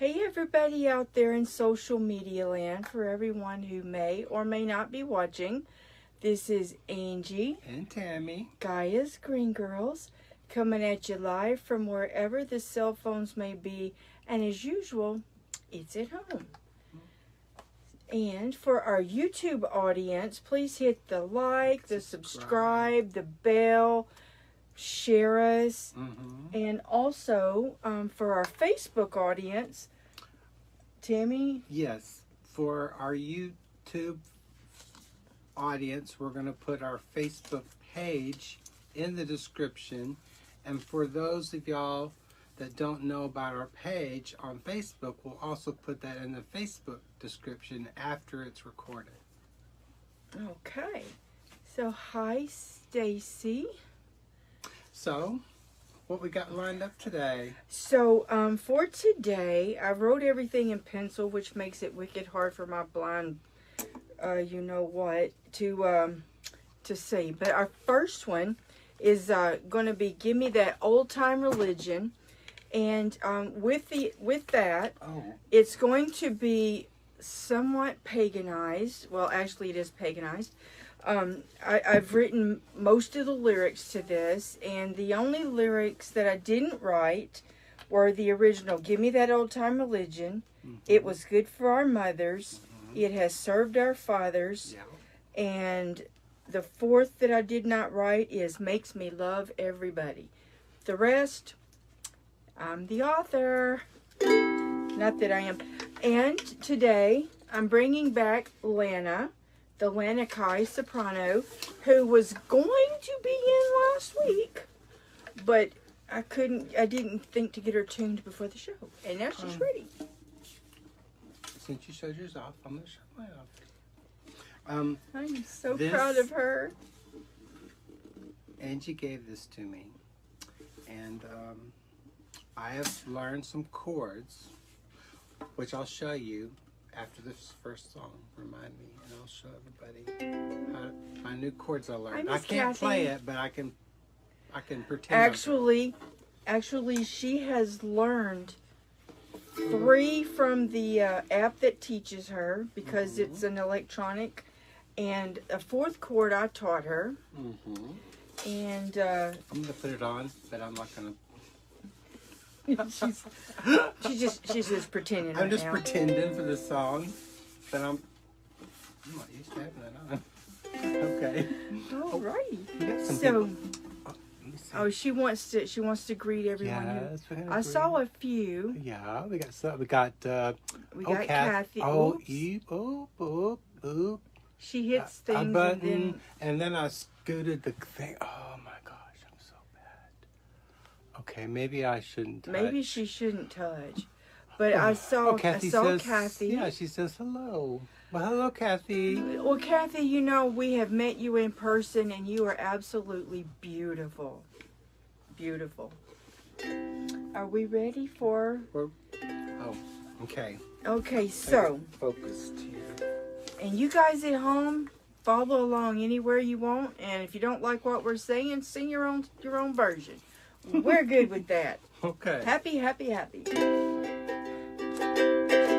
Hey everybody out there in social media land, for everyone who may or may not be watching. This is Angie and Tammy, Gaia's Green Girls, coming at you live from wherever the cell phones may be. And as usual, it's at home. And for our YouTube audience, please hit the like, the subscribe, the bell, share us. And also for our Facebook audience, Tammy? Yes, for our YouTube audience, we're going to put our Facebook page in the description. And for those of y'all that don't know about our page on Facebook, we'll also put that in the Facebook description after it's recorded. Okay. So, hi, Stacy. So, what we got lined up today? So, for today, I wrote everything in pencil, which makes it wicked hard for my blind, you know what, to see. But our first one is going to be "Give Me That Old Time Religion," and with that, it's going to be somewhat paganized. Well, actually, it is paganized. I've written most of the lyrics to this, and the only lyrics that I didn't write were the original "Give Me That Old Time Religion." It was good for our mothers. It has served our fathers. And the fourth that I did not write is "Makes Me Love Everybody." The rest, I'm the author. Not that I am. And today, I'm bringing back Lana, the Lana Kai soprano, who was going to be in last week, but I didn't think to get her tuned before the show. And now she's ready. Since you showed yours off, I'm going to show mine off. I'm so proud of her. Angie gave this to me, and I have learned some chords, which I'll show you after this first song. Remind me, and I'll show everybody my new chords I learned. I can't play it, but I can pretend. Actually, she has learned 3 from the app that teaches her, because it's an electronic, and a 4th chord I taught her. And I'm gonna put it on, but I'm not gonna. she's just pretending. I'm just pretending for the song, but I'm not used to having that on. Okay. Alrighty. So, she wants to greet everyone. Yes, I saw a few. Yeah, we got Kathy. Oh, Oops. She hits things a button, and then I scooted the thing. Oh my gosh, I'm so bad. Okay, maybe I shouldn't touch. Maybe she shouldn't touch. But I saw Kathy. Yeah, she says hello. Well, hello, Kathy. Well, Kathy, you know, we have met you in person, and you are absolutely beautiful. Beautiful. Are we ready for... okay. Okay, so... Focused here. And you guys at home, follow along anywhere you want. And if you don't like what we're saying, sing your own version. We're good with that. Okay. Happy.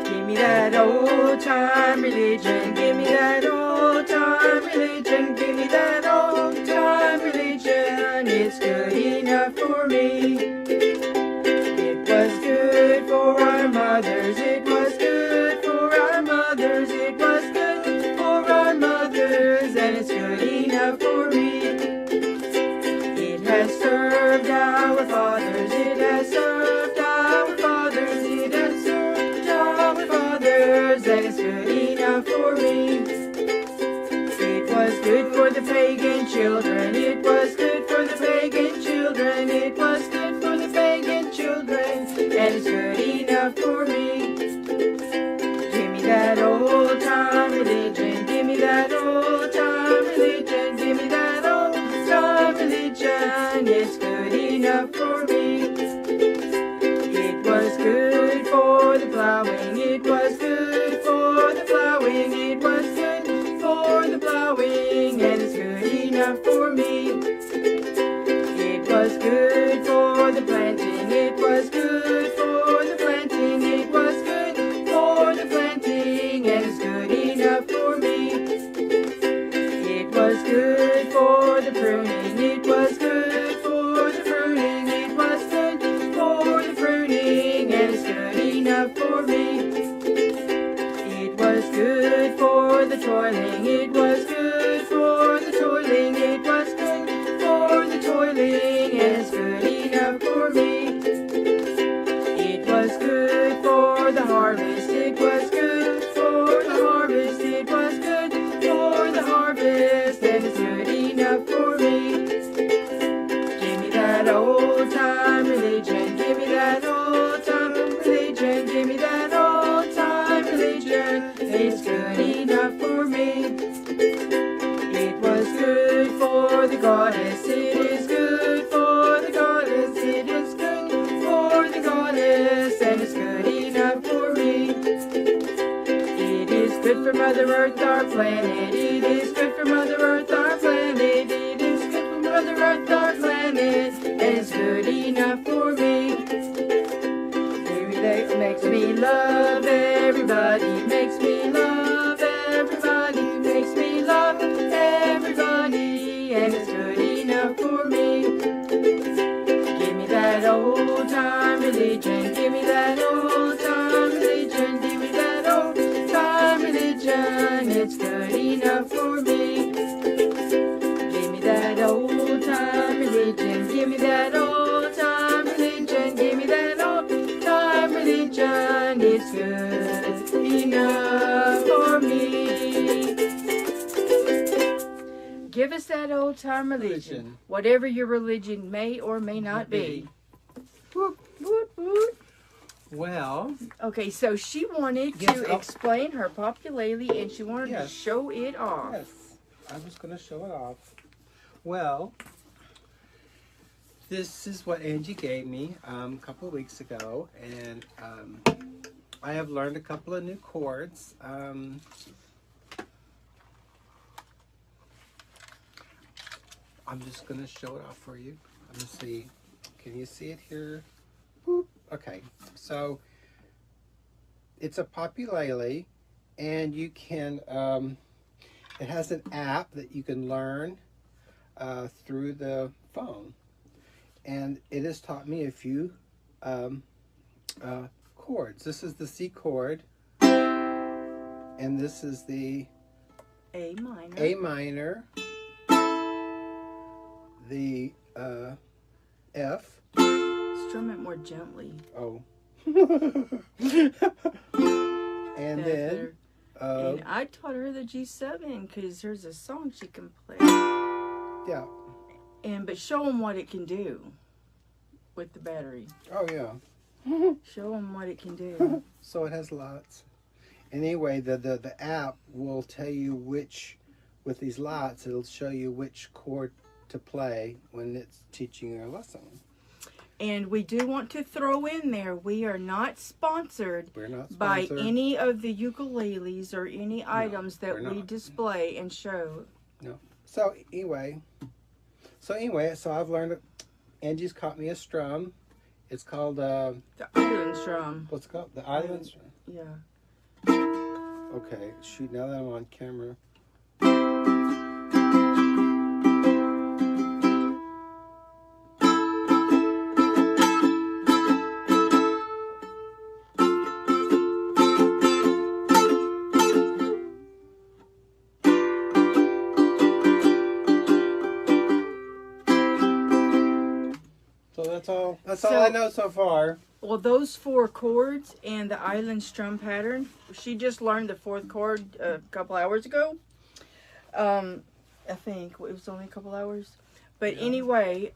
Give me that old time religion. Give me that old time religion. Give me that old time religion. It's good enough for me. It was good for our mothers. It was good for our mothers. It was good for our mothers. And it's good enough for me. It has served our fathers. It has served our fathers. It has served our fathers. And it's good enough for me. It was good for the pagan children. It was good for the pagan children. It was good for the pagan children. And it's good enough for me. Give me that old time religion. Give me that old time religion. Give me that old time religion. It's good enough for me. It was good for the plowing. It was good for the plowing. It was good for the plowing. And it's good enough for me. It was good for the planting. It was good for the planting. It was enough for me. It was good for the toiling, it was good for the toiling, it was good for the toiling, and it's good enough for me. It was good for the harvest, it was good for the harvest, it was good for the harvest, and it's good enough for me. Give me that old time religion, give me that old time religion, give me that old time religion, it's good enough for me. It was good for the goddess, it is good for the goddess, it is good for the goddess, and it's good enough for me. It is good for Mother Earth, our planet, it is good for Mother Earth, our planet, it is good for Mother Earth, our planet, and it's good enough for me. It makes me love everybody, makes me love everybody, makes me love everybody, and it's good enough for me. Give me that old time religion, give me that old time religion, give me that old time religion, it's good enough for me. Give me that old time religion, give me that old time religion, give me that old time religion, it's good enough for me. Give us that old time religion, whatever your religion may or may not be. Whoop, whoop, whoop. Well, Okay, so she wanted Yes, to explain her populace and she wanted to Yes. show it off. yes, I was going to show it off. Well, this is what Angie gave me a couple of weeks ago, and I have learned a couple of new chords. I'm just going to show it off for you. Let me see. Can you see it here? Boop. Okay, so it's a populace, and you can, it has an app that you can learn through the phone. And it has taught me a few chords. This is the C chord, and this is the A minor. A minor, the F. Strum it more gently. Oh. And That's then, better. And I taught her the G7 because there's a song she can play. yeah. But show them what it can do with the battery. Oh, yeah. Show them what it can do. So it has lots. Anyway, the app will tell you which, with these lots, it'll show you which chord to play when it's teaching you a lesson. And we do want to throw in there, we are not sponsored, We're not by sponsored. any of the ukuleles or any items that we're we not. display and show. No. So anyway, so I've learned. Angie's caught me a strum. It's called The island strum. what's it called? The island strum. Yeah. Okay. Shoot. Now that I'm on camera. That's all I know so far. Well, those 4 chords and the island strum pattern, she just learned the 4th chord a couple hours ago. I think it was only a couple hours. But anyway,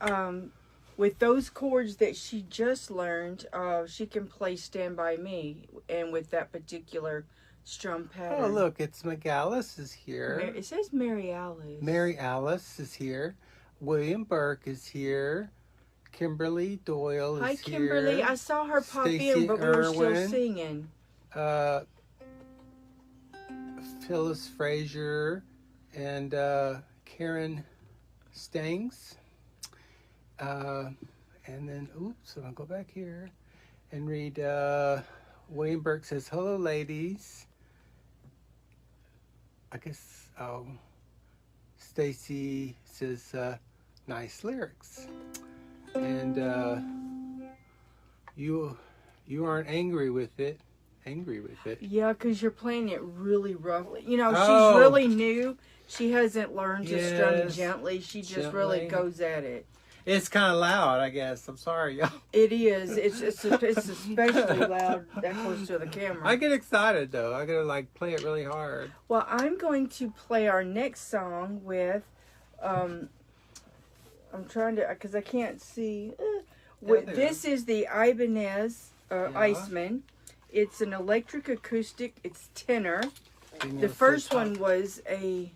with those chords that she just learned, she can play Stand By Me, and with that particular strum pattern. Oh, look, it's McAllis is here. It says Mary Alice. Mary Alice is here. William Burke is here. Kimberly Doyle is Hi, here. Kimberly. I saw her pop Stacey in, but we were still Irwin. singing. Phyllis Frazier and Karen Stangs. And then, oops, I'm going to go back here and read. William Burke says, hello, ladies. I guess, Stacy says, nice lyrics. And you You aren't angry with it. Angry with it. Yeah, because you're playing it really roughly. You know, Oh. she's really new. She hasn't learned to strum Yes. gently. She just Gently. really goes at it. It's kind of loud, I guess. I'm sorry, y'all. It is. It's especially loud that close to the camera. I get excited though. I gotta like play it really hard. Well, I'm going to play our next song with. I'm trying to, because I can't see. This is the Ibanez Iceman. It's an electric acoustic. It's tenor. The first one was a.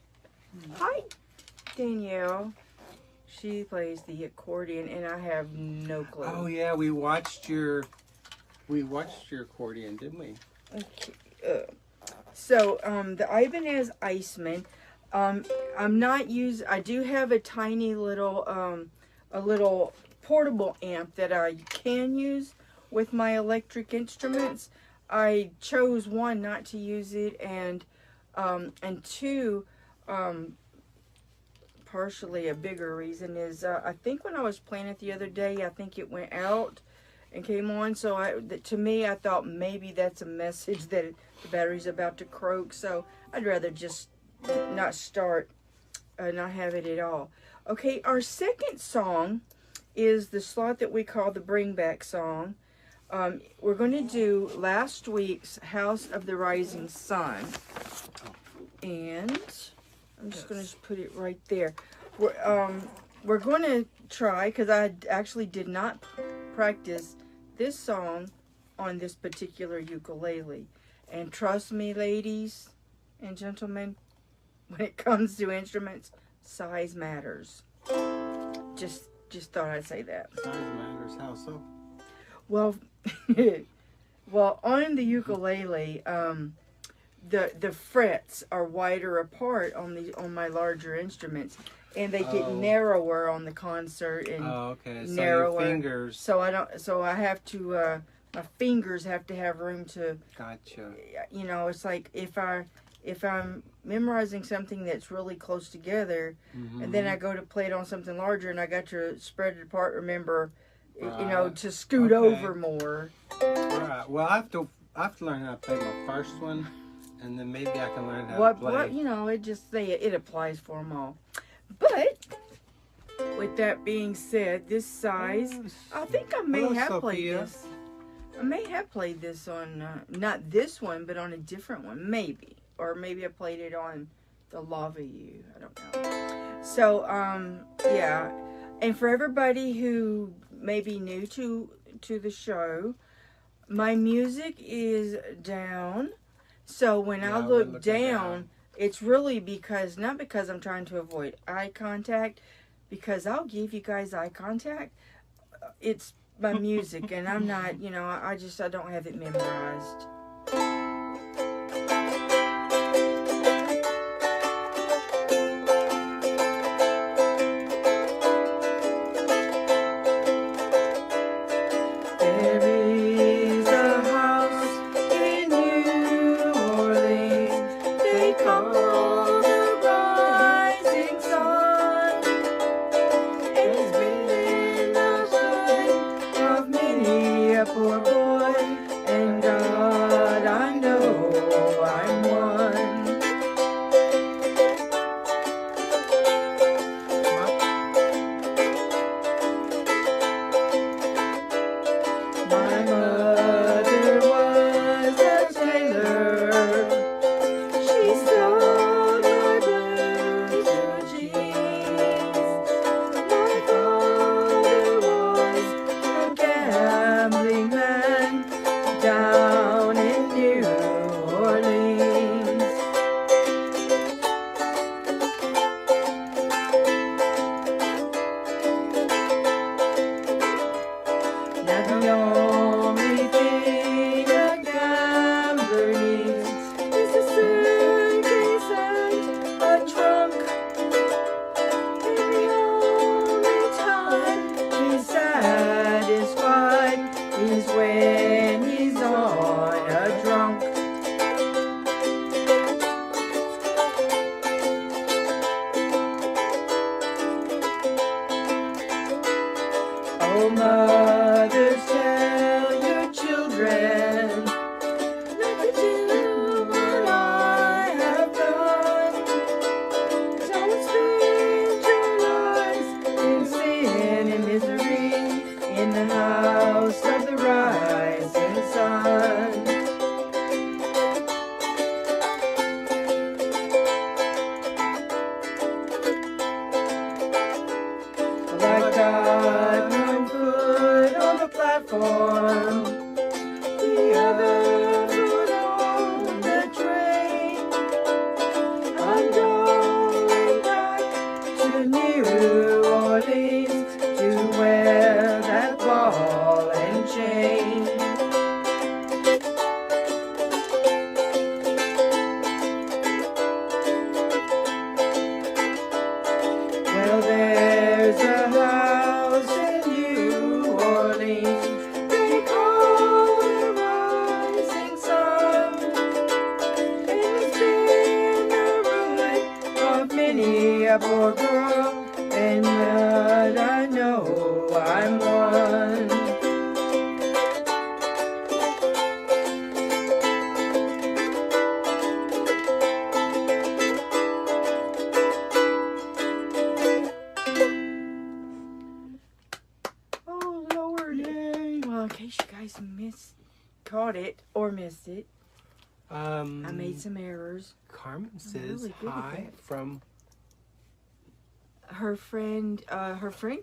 Hi, Danielle. She plays the accordion, and I have no clue. Oh yeah, we watched your accordion, didn't we? Okay. So the Ibanez Iceman. I'm not using. I do have a tiny little a little portable amp that I can use with my electric instruments. I chose one, not to use it, and two, partially a bigger reason is I think when I was playing it the other day, I think it went out and came on. So to me, I thought maybe that's a message that the battery's about to croak. So I'd rather just not start, not have it at all. Okay, our second song is the slot that we call the Bring Back song. We're going to do last week's House of the Rising Sun. And I'm just going to put it right there. We're going to try, because I actually did not practice this song on this particular ukulele. And trust me, ladies and gentlemen, when it comes to instruments, size matters. Just thought I'd say that. Size matters. How so? Well, on the ukulele, the frets are wider apart on my larger instruments, and they get narrower on the concert and okay. So narrower. your fingers. So I have to. My fingers have to have room to. Gotcha. You know, it's like if I'm memorizing something that's really close together, and then I go to play it on something larger, and I got to spread it apart. Remember, you know, to scoot over more. Right. Well, I have to learn how to play my first one, and then maybe I can learn how to play. Well, you know, it applies for them all. But with that being said, this size, I think I may have played this. I may have played this on not this one, but on a different one, maybe, or maybe I played it on the Lava U. I don't know. So, yeah, and for everybody who may be new to the show, my music is down. So when I look down, it's really not because I'm trying to avoid eye contact, because I'll give you guys eye contact. It's my music, and I'm not, you know, I don't have it memorized. Poor boy, and God, I know I'm one. My mother was a tailor. She sewed my blue jeans. My father was a gambling man down in New Orleans. Now the only thing a gambler needs is a suitcase and a trunk. And the only time he's satisfied is when he's on that poor girl, and I know I'm one. Oh Lord! Yay. Well, in case you guys caught it or missed it, I I made some errors. Carmen says really good at hi that. from. Her friend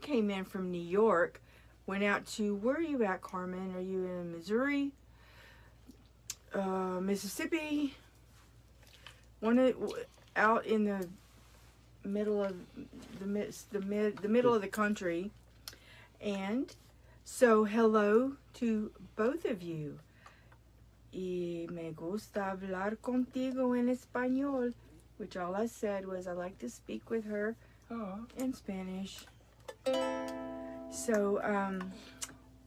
came in from New York, went out to, where are you at, Carmen? Are you in Missouri? Mississippi? Out in the middle of the middle of the country. And so hello to both of you. Y me gusta hablar contigo en español, which all I said was I like to speak with her in Spanish. So,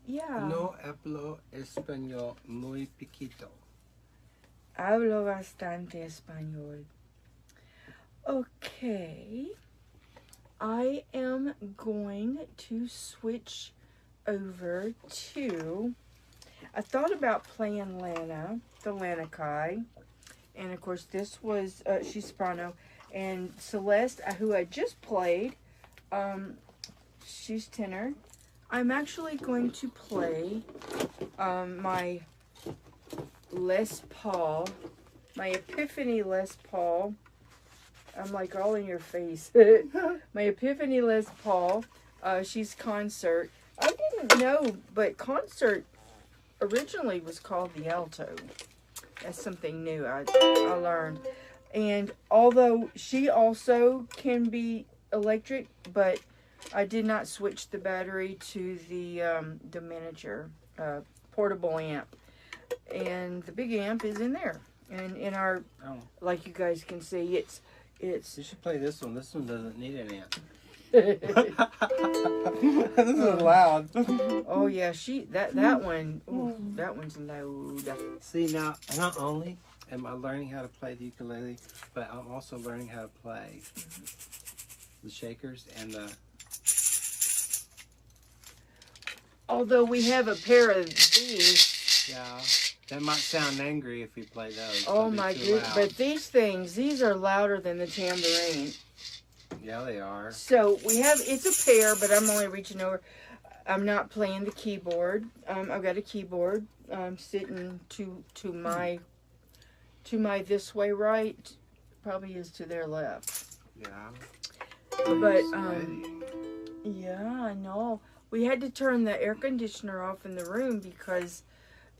yeah. No hablo español muy poquito. Hablo bastante español. Okay. I am going to switch over to, I thought about playing Lana, the Lana Kai. And of course this was, she's soprano. And Celeste, who I just played, she's tenor. I'm actually going to play my Les Paul, my Epiphany Les Paul. I'm like all in your face. My Epiphany Les Paul. She's concert. I didn't know, but concert originally was called the alto. That's something new I learned. And although she also can be electric, but I did not switch the battery to the miniature portable amp. And the big amp is in there. And in our, like you guys can see, it's. You should play this one. This one doesn't need an amp. This is loud. Oh yeah, that one. Ooh, that one's loud. See, now not only am I learning how to play the ukulele, but I'm also learning how to play the shakers and the. Although we have a pair of these. Yeah, that might sound angry if we play those. Oh my goodness! But these are louder than the tambourine. Yeah, they are. So we have, it's a pair, but I'm only reaching over. I'm not playing the keyboard. I've got a keyboard sitting to my this way right, probably is to their left. Yeah. But yeah, I know. We had to turn the air conditioner off in the room because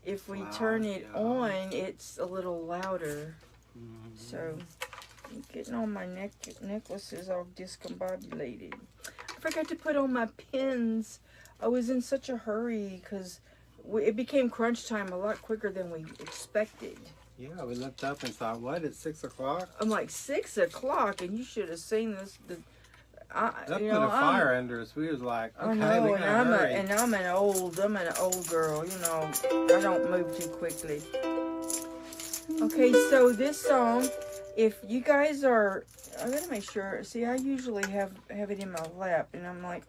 if we turn it on, it's a little louder. Mm-hmm. So. Getting all my necklaces all discombobulated. I forgot to put on my pins. I was in such a hurry because it became crunch time a lot quicker than we expected. Yeah, we looked up and thought, what, it's 6 o'clock? I'm like, 6 o'clock, and you should have seen this. That put a fire under us. We was like, okay, we gotta hurry. I'm an old girl, you know. I don't move too quickly. Okay, so this song, if you guys are, I gotta make sure. See, I usually have it in my lap, and I'm like,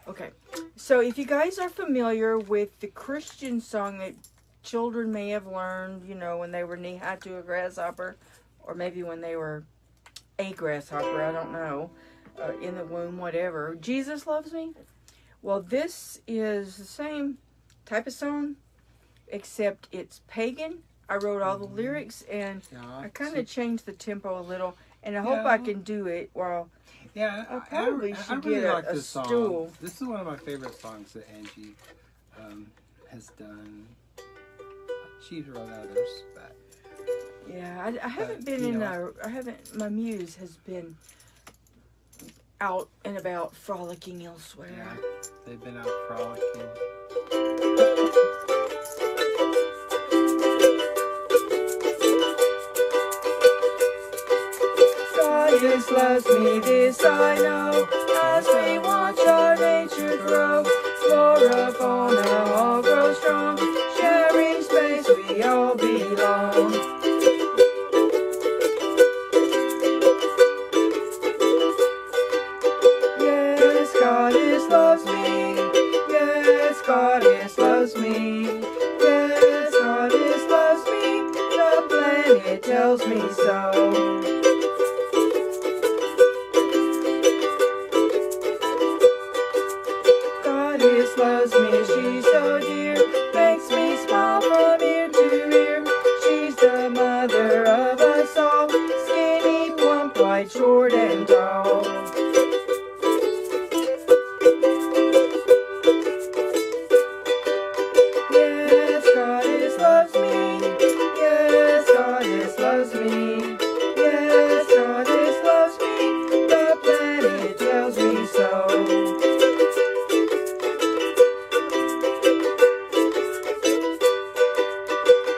okay. So if you guys are familiar with the Christian song that children may have learned, you know, when they were knee-high to a grasshopper, or maybe when they were a grasshopper, I don't know, in the womb, whatever. Jesus Loves Me. Well, this is the same type of song, except it's pagan. I wrote all the lyrics, and I kind of changed the tempo a little, and I hope I can do it while... Yeah, I probably should really get like a this song. stool. This is one of my favorite songs that Angie has done. She wrote others, but... Yeah, I haven't been my muse has been out and about frolicking elsewhere. Yeah, they've been out frolicking. God loves me, this I know, as we watch our nature grow. Flora, fauna, all grow strong, sharing space, we all belong. tells me so. Goddess loves me, she's so dear, makes me smile from ear to ear. She's the mother of us all, skinny, plump, white, short, and tall. Yes, Goddess loves me. Yes, Goddess loves me. Yes, Goddess loves me. The planet tells me so.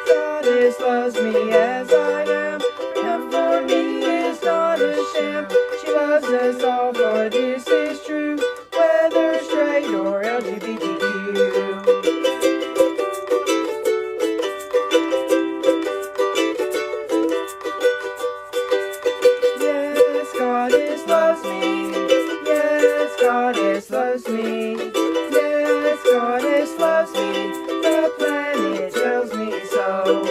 Goddess loves me as I am, and for me is not a sham. She loves us all, for this is true, whether straight or LGBTQ. Yes, Goddess loves me. Yes, Goddess loves me. Yes, Goddess loves me. The planet tells me so.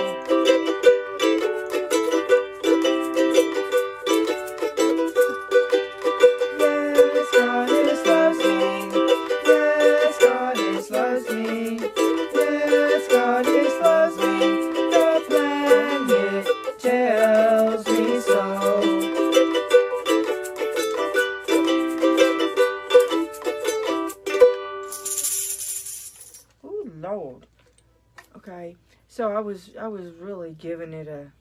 Yes, Goddess loves me. Yes, Goddess loves me. Yes, Goddess loves me. The planet tells me so. Oh Lord. Okay, so I was really giving it a.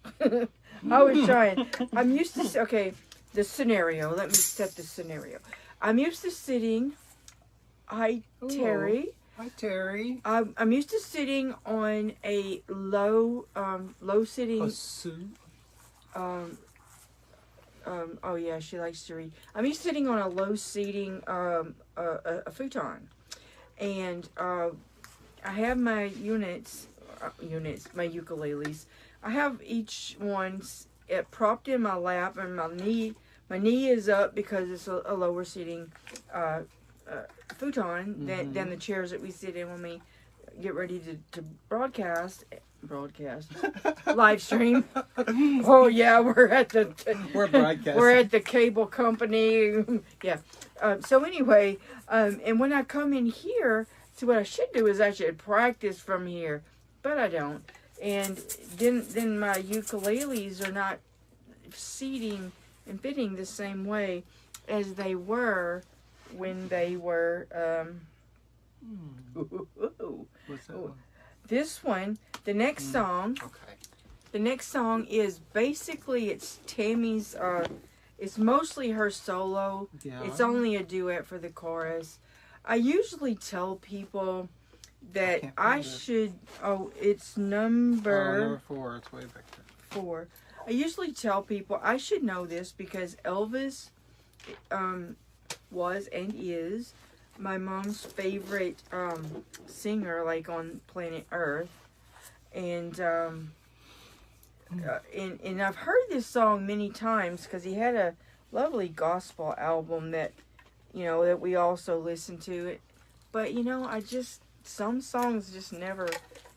I was trying. I'm used to. Okay, the scenario. Let me set the scenario. I'm used to sitting. Hi, Terry. Hi, Terry. I'm used to sitting on a low sitting. A suit. Oh yeah, she likes to read. I'm used to sitting on a low seating a futon, and I have my my ukuleles. I have each one propped in my lap, and my knee is up because it's a lower seating futon than the chairs that we sit in when we get ready to broadcast live stream. Oh yeah, we're broadcasting. We're at the cable company. Yeah. So anyway, and when I come in here, see what I should do is I should practice from here, but I don't. And then my ukuleles are not seating and fitting the same way as they were when they were. What's that one? This one, the next song. Okay. The next song is basically it's Tammy's. It's mostly her solo. Yeah. It's only a duet for the chorus. I usually tell people that I should. Oh, it's number 4. It's way back there. 4. I usually tell people I should know this because Elvis was and is my mom's favorite singer, like on planet Earth, and I've heard this song many times because he had a lovely gospel album that that we also listen to it, but some songs just never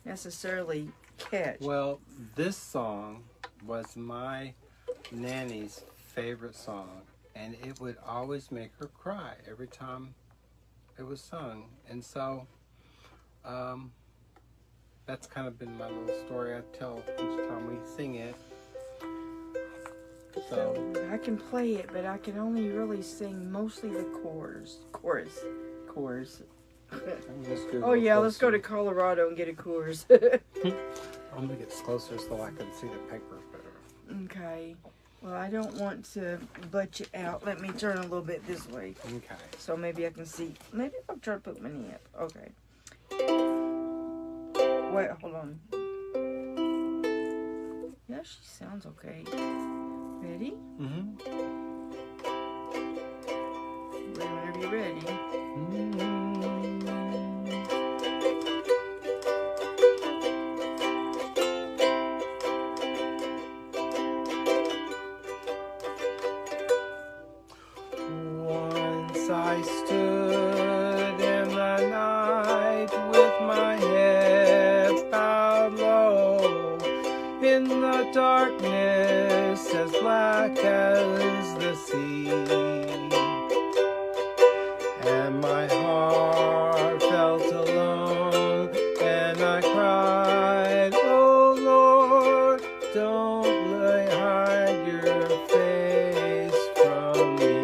necessarily catch. Well, this song was my nanny's favorite song, and it would always make her cry every time it was sung. And so that's kind of been my little story I tell each time we sing it. So I can play it, but I can only really sing mostly the chorus. Oh yeah, let's go to Colorado and get a Coors. I'm gonna get closer so I can see the paper better. Okay. Well, I don't want to butt you out. Let me turn a little bit this way. Okay. So maybe I can see. Maybe I'll try to put my knee up. Okay. Wait, hold on. Yeah, she sounds okay. Ready? Mm-hmm. Whenever you're ready. Once I stood in the night with my head bowed low in the darkness as black as the sea. And my heart felt alone, and I cried, oh Lord, don't hide your face from me.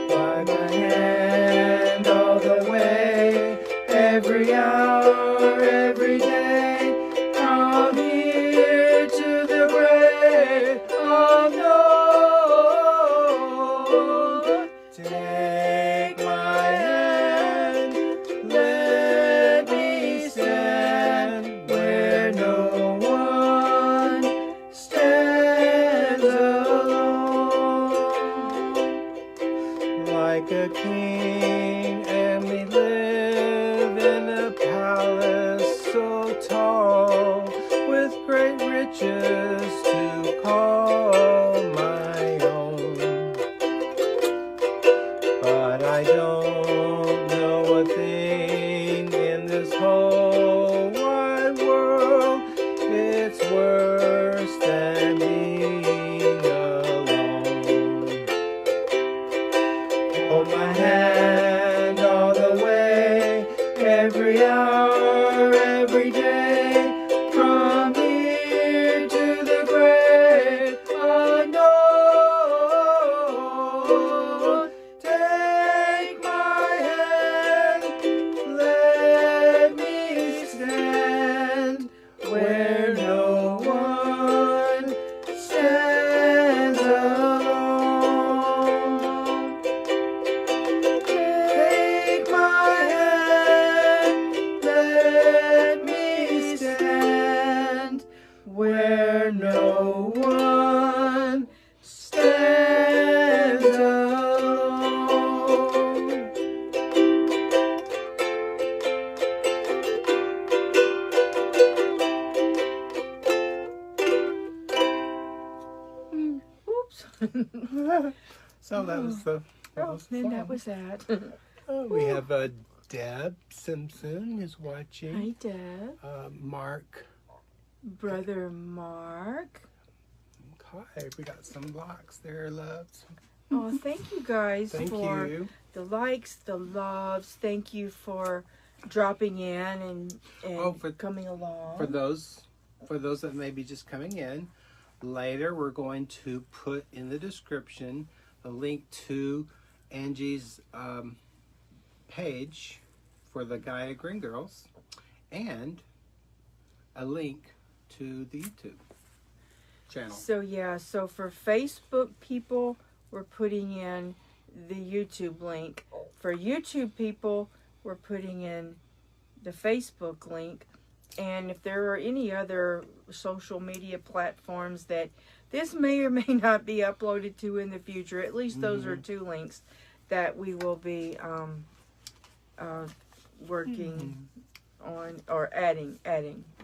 By my hand all the way, every hour, every day, from here to the grave of no. Take my hand, let me stand where no one stands alone. Like a king, and we live in a palace so tall, with great riches to call my own. But I don't know a thing in this whole wide world. It's worse than being alone. Hold my hand all the way, every hour, every day, from here to the grave unknown. Take my hand, let me stand where no one stands alone. Take my hand, let me stand where no one stands alone. Oops. So that was the Oh, then that was that. we have Deb Simpson is watching. Hi, Deb. Mark. Brother Mark. Hi, we got some blocks there, loves. Oh, thank you guys Thank for you. the likes, the loves. Thank you for dropping in and coming along. For those that may be just coming in, later we're going to put in the description a link to Angie's page for the Gaia Green Girls and a link to the YouTube channel. So yeah, so for Facebook people, we're putting in the YouTube link. For YouTube people, we're putting in the Facebook link. And if there are any other social media platforms that this may or may not be uploaded to in the future, at least those are two links that we will be working on or adding.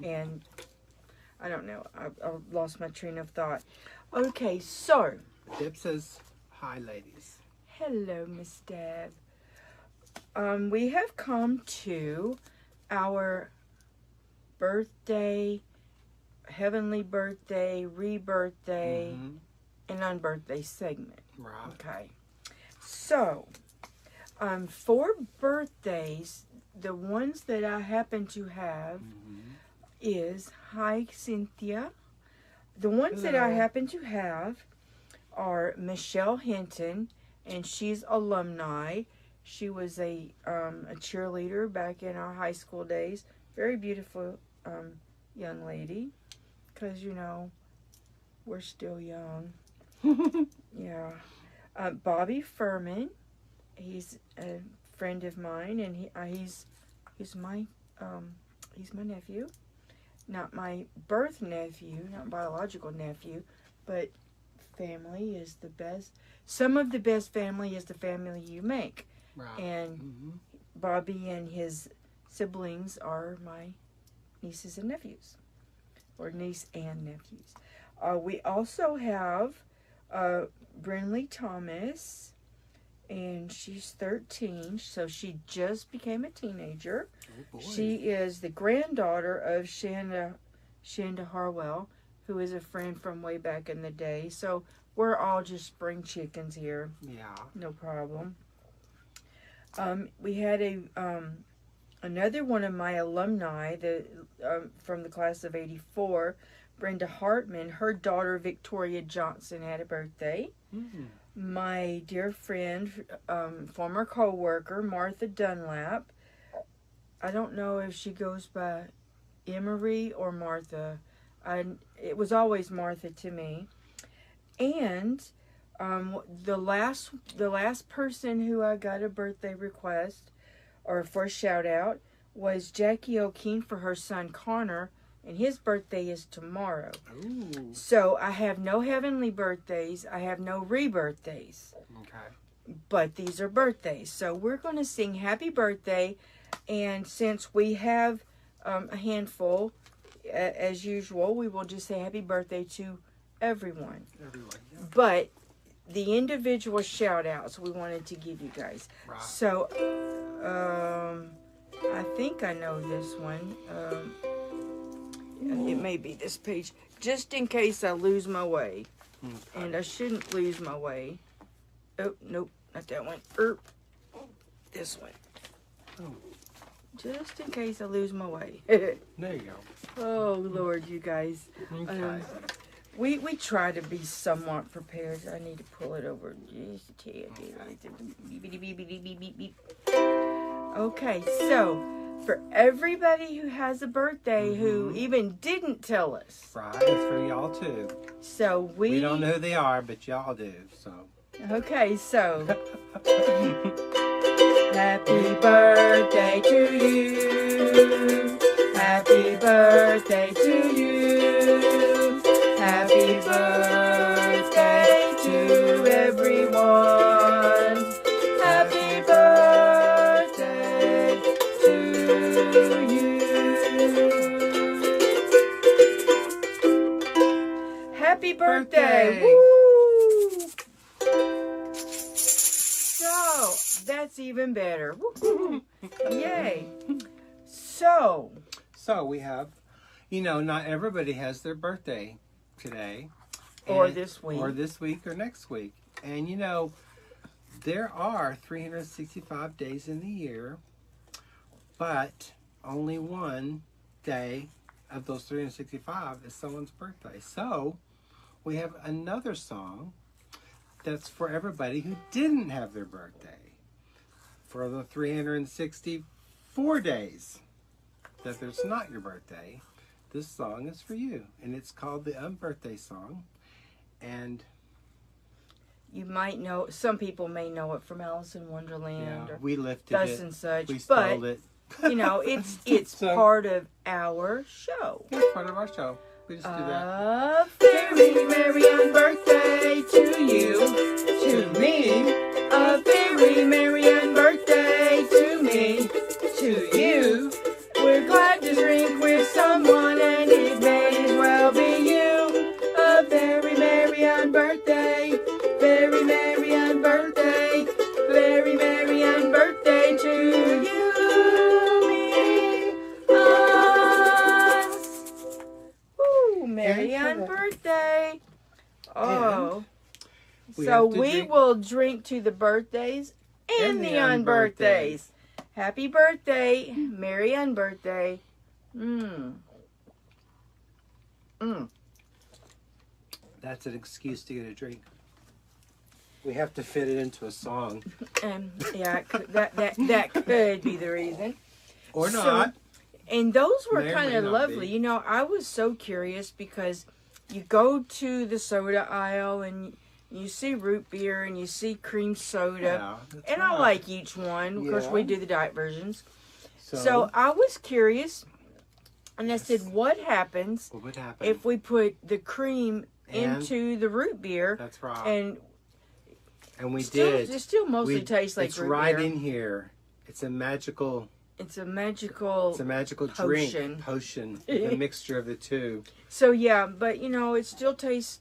And I don't know, I lost my train of thought. Okay, so Deb says, hi ladies. hello, Miss Deb. We have come to our birthday, heavenly birthday, rebirthday, and unbirthday segment. Right. Okay. So, for birthdays, the ones that I happen to have is, hi Cynthia. The ones that I happen to have are Michelle Hinton, and she's alumni. She was a cheerleader back in our high school days. Very beautiful young lady, because, you know, we're still young. Yeah. Bobby Furman, he's a friend of mine, and he's my nephew. Not my birth nephew, not biological nephew, but family is the best. Some of the best family is the family you make. Right. And Bobby and his siblings are my nieces and nephews, or niece and nephews. We also have Brinley Thomas, and she's 13, so she just became a teenager. Oh, boy. She is the granddaughter of Shanda Harwell, who is a friend from way back in the day. So we're all just spring chickens here. Yeah. No problem. We had another one of my alumni from the class of 84, Brenda Hartman. Her daughter Victoria Johnson had a birthday. Mm. My dear friend, former co-worker, Martha Dunlap. I don't know if she goes by Emery or Martha. It was always Martha to me. And the last person who I got a birthday request or for a shout out was Jackie O'Keefe for her son Connor, and his birthday is tomorrow. Ooh. So I have no heavenly birthdays. I have no rebirthdays. Okay. But these are birthdays. So we're going to sing happy birthday. And since we have a handful, as usual, we will just say happy birthday to everyone. Everyone, yeah. But the individual shout outs we wanted to give you guys. Right. So, I think I know this one. It may be this page. Just in case I lose my way. Okay. And I shouldn't lose my way. Oh, nope, not that one. This one. Oh. Just in case I lose my way. There you go. Oh, Lord, you guys. Okay. We try to be somewhat prepared. I need to pull it over just a tad. Okay, so for everybody who has a birthday who even didn't tell us. Right, it's for y'all too. So We don't know who they are, but y'all do, so. Okay, so happy birthday to you. Happy birthday to you. Happy birthday to everyone. Happy birthday to you. Happy birthday. Woo! So, that's even better. Woo-hoo. Yay. So we have, not everybody has their birthday today. Or this week. Or this week or next week. And there are 365 days in the year, but only one day of those 365 is someone's birthday. So we have another song that's for everybody who didn't have their birthday. For the 364 days that there's not your birthday, this song is for you. And it's called the Unbirthday Song. And you might know, some people may know it from Alice in Wonderland or we lifted thus it. and such. We but, stole it. it's So- part of our show. It's part of our show. We just do that. A very merry unbirthday to you, to me. A very merry unbirthday to me, to you. We're glad to drink with someone, and it may as well be you. A very merry unbirthday, very merry unbirthday, very merry unbirthday to you, me, us. Woo, merry unbirthday. Oh. So we will drink to the birthdays and the unbirthdays. Happy birthday, merry unbirthday. That's an excuse to get a drink. We have to fit it into a song. Yeah, that could be the reason. Or not. And those were May or kind may of not lovely. be. I was so curious because you go to the soda aisle and you see root beer and you see cream soda. Yeah, that's and I right. like each one. Of course, we Yeah. do the diet versions. So I was curious. And I said, what happens What would happen? if we put the cream And- into the root beer? That's right. And we still, did. it still mostly tastes like it's root right beer. in here. It's a magical Potion. potion, a mixture of the two. So yeah, but it still tastes.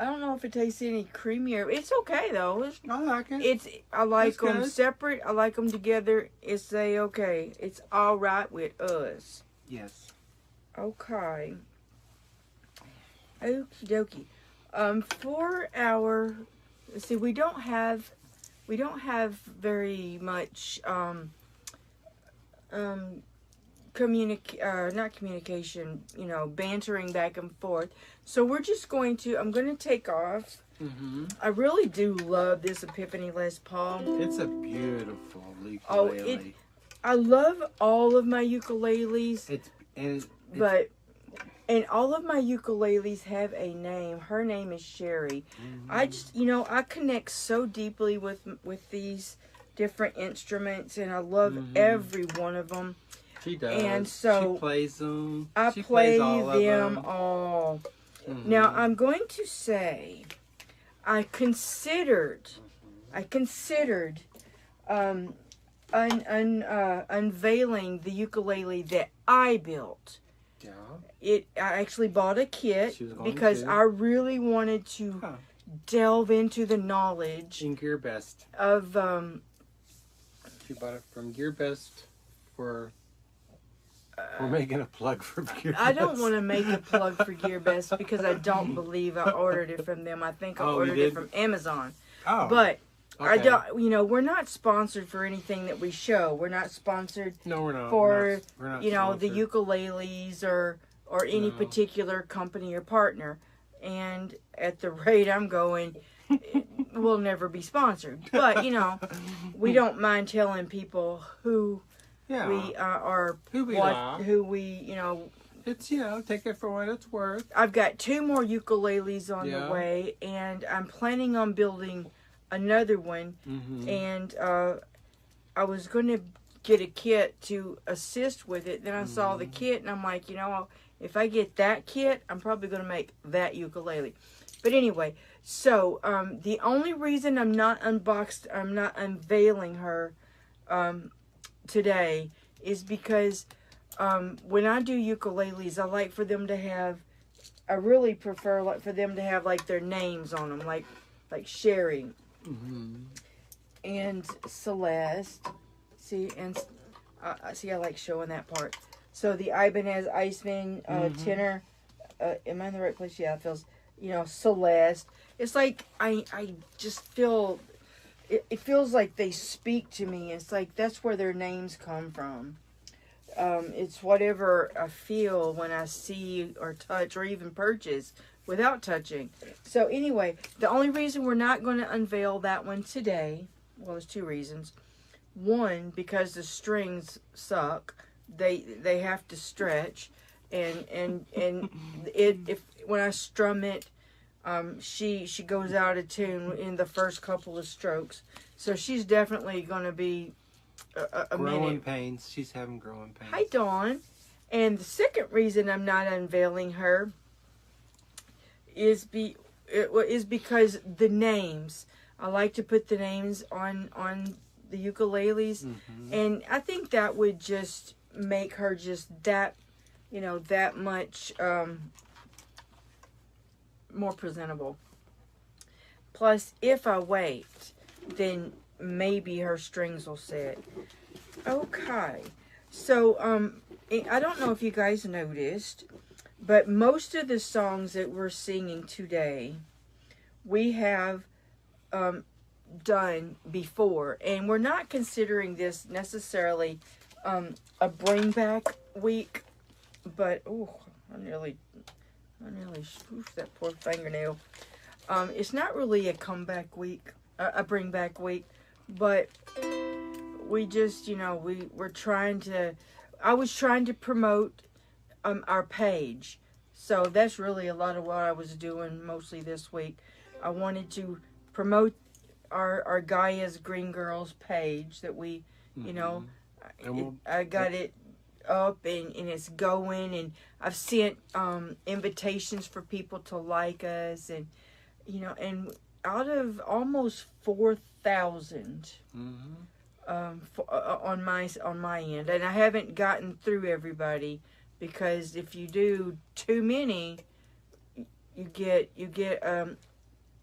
I don't know if it tastes any creamier. It's okay though. I like it. I like That's them good. separate. I like them together. It's okay. It's all right with us. Yes. Okay. Okie dokie. For our, let's see, we don't have very much not communication, bantering back and forth. So we're just I'm going to take off. Mm-hmm. I really do love this Epiphany Les Paul. It's a beautiful ukulele. Oh, I love all of my ukuleles. And all of my ukuleles have a name. Her name is Sherry. Mm-hmm. I just, I connect so deeply with these different instruments, and I love every one of them. She does. And so she plays them. I she play plays all them of them. all. Mm-hmm. Now I'm going to say, I considered unveiling the ukulele that I built. Yeah. I actually bought a kit because I really wanted to delve into the knowledge in Gear Best of. She bought it from Gear Best for. We're making a plug for Gear Best. I don't want to make a plug for Gear Best because I don't believe I ordered it from them. I think I ordered it from Amazon. Oh. But okay. I don't. We're not sponsored for anything that we show. We're not sponsored. No, we're not. For we're not the sponsored. ukuleles or any particular company or partner. And at the rate I'm going, we'll never be sponsored. But we don't mind telling people who. Yeah. We are who we are. It's take it for what it's worth. I've got 2 more ukuleles on the way, and I'm planning on building another one. Mm-hmm. And I was going to get a kit to assist with it. Then I saw the kit, and I'm like, if I get that kit, I'm probably going to make that ukulele. But anyway, so the only reason I'm not unveiling her today is because when I do ukuleles, I really prefer for them to have like their names on them, like Sherry and Celeste. See, and I like showing that part. So the Ibanez Iceman tenor, am I in the right place? Yeah, it feels, Celeste. It's like I just feel. It feels like they speak to me. It's like that's where their names come from. It's whatever I feel when I see or touch or even purchase without touching. So anyway, the only reason we're not going to unveil that one today, well, there's 2 reasons. One, because the strings suck. They have to stretch, and if when I strum it. She goes out of tune in the first couple of strokes, so she's definitely going to be a growing minute. pains. She's having growing pains. Hi, Dawn. And the second reason I'm not unveiling her is because the names. I like to put the names on the ukuleles, and I think that would just make her just that much. More presentable. Plus, if I wait, then maybe her strings will set. Okay. So, I don't know if you guys noticed, but most of the songs that we're singing today, we have done before. And we're not considering this necessarily a bring back week, but, I nearly spoofed that poor fingernail. It's not really a comeback week, a bring back week, but we just, we're trying to, I was trying to promote our page. So that's really a lot of what I was doing mostly this week. I wanted to promote our Gaia's Green Girls page that we, I got it up and it's going, and I've sent invitations for people to like us, and and out of almost 4,000 on my end, and I haven't gotten through everybody, because if you do too many, you get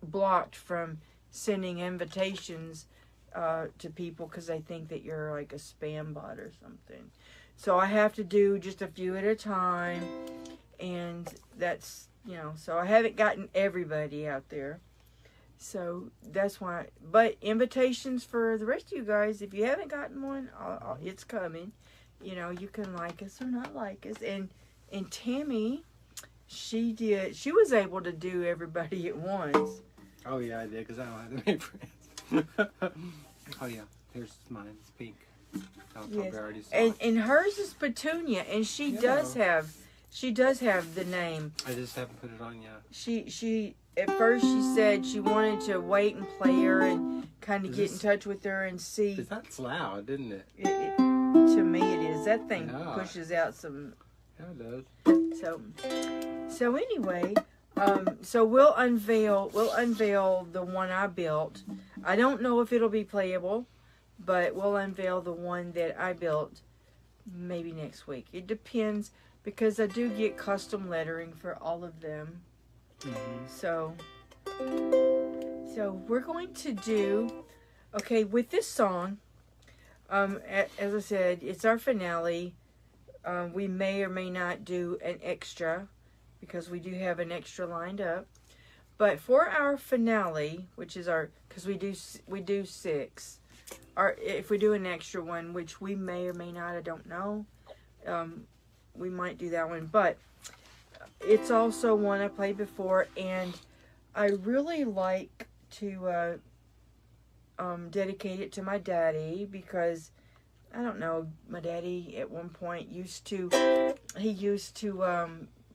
blocked from sending invitations to people because they think that you're like a spam bot or something. So I have to do just a few at a time, and that's, so I haven't gotten everybody out there. So that's why. But invitations for the rest of you guys, if you haven't gotten one, it's coming. You can like us or not like us. And Tammy, she was able to do everybody at once. Oh yeah, I did, because I don't have that many friends. Oh yeah, here's mine. It's pink. Yes. Already saw And hers is Petunia, and she does have the name. I just haven't put it on yet. She at first she said she wanted to wait and play her and kind of get in touch with her and see. That's loud, isn't it? To me it is. That thing pushes out some. Yeah, it does. So anyway, so we'll unveil the one I built. I don't know if it'll be playable, but we'll unveil the one that I built maybe next week. It depends, because I do get custom lettering for all of them. Mm-hmm. So we're going to do, okay, with this song, as I said, it's our finale. We may or may not do an extra, because we do have an extra lined up. But for our finale, which is because we do 6, or if we do an extra one, which we may or may not, I don't know, we might do that one. But it's also one I played before, and I really like to dedicate it to my daddy, because I don't know, my daddy at one point used to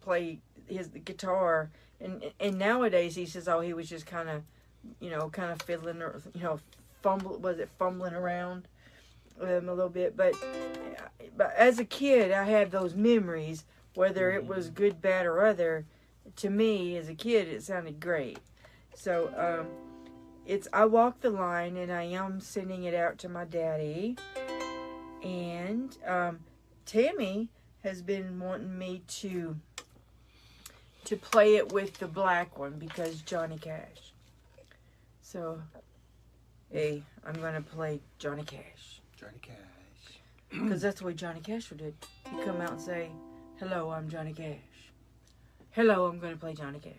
play the guitar, and nowadays he says, he was just kind of fiddling, or fumbling around a little bit, but as a kid I have those memories, whether it was good, bad, or other. To me as a kid it sounded great. So it's I Walk the Line, and I am sending it out to my daddy. And Tammy has been wanting me to play it with the black one, because Johnny Cash. So, hey, I'm going to play Johnny Cash. Johnny Cash. Because that's the way Johnny Cash would do. He'd come out and say, "Hello, I'm Johnny Cash. Hello, I'm going to play Johnny Cash."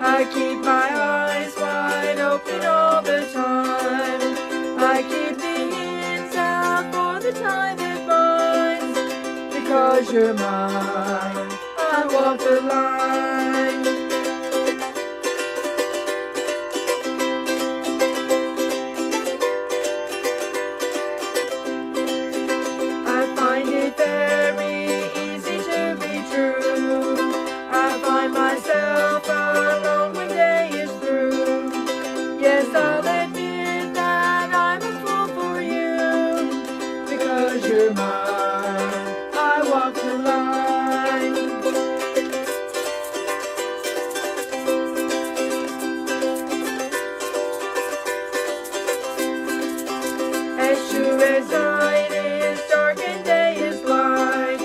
I keep my eyes wide open all the time. I keep the ends out for the time it binds. Because you're mine, I walk the line. I find it very easy to be true. I find myself alone when day is through. Yes, I'll admit that I'm a fool for you. Because you're mine, I walk the line. As sure as night is dark and day is light,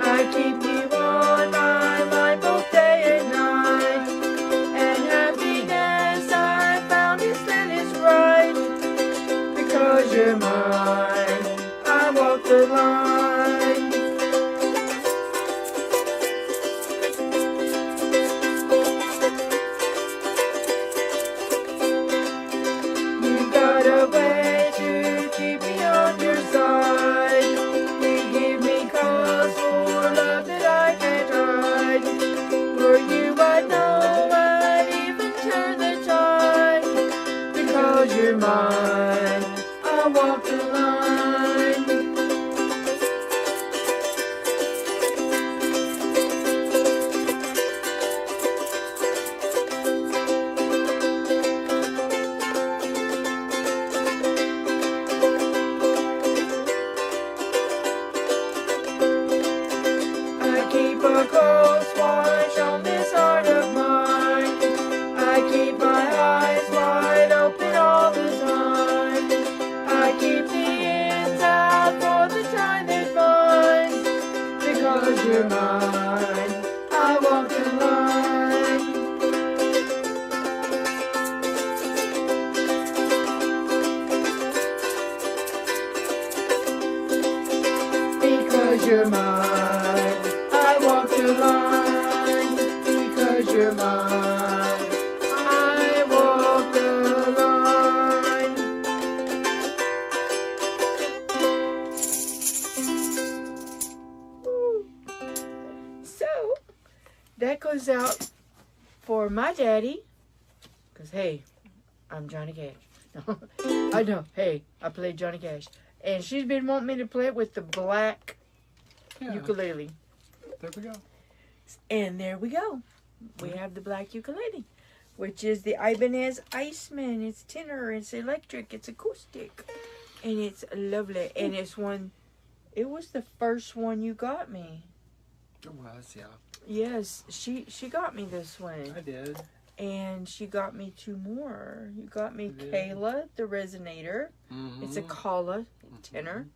I keep you on my mind both day and night. And happiness I found is that it's right. Because you're mine, I walk the line. You got a way to keep me on your side. You give me cause for love that I can't hide. For you I know I'd even turn the tide. Because you're mine, I walk the line. you're mine. I walk the line. Because you're mine, I walk the line. Because you're mine, I walk the line. So, that goes out for my daddy. Because, hey, I'm Johnny Cash. I know, hey, I played Johnny Cash. And she's been wanting me to play it with the black ukulele. There we go. And there we go. We have the black ukulele, which is the Ibanez Iceman. It's tenor, it's electric, it's acoustic. And it's lovely. And it's one, it was the first one you got me. It was, yeah. Yes, she got me this one. I did. And she got me two more. You got me I did. Kayla, the resonator. Mm-hmm. It's a Kala tenor.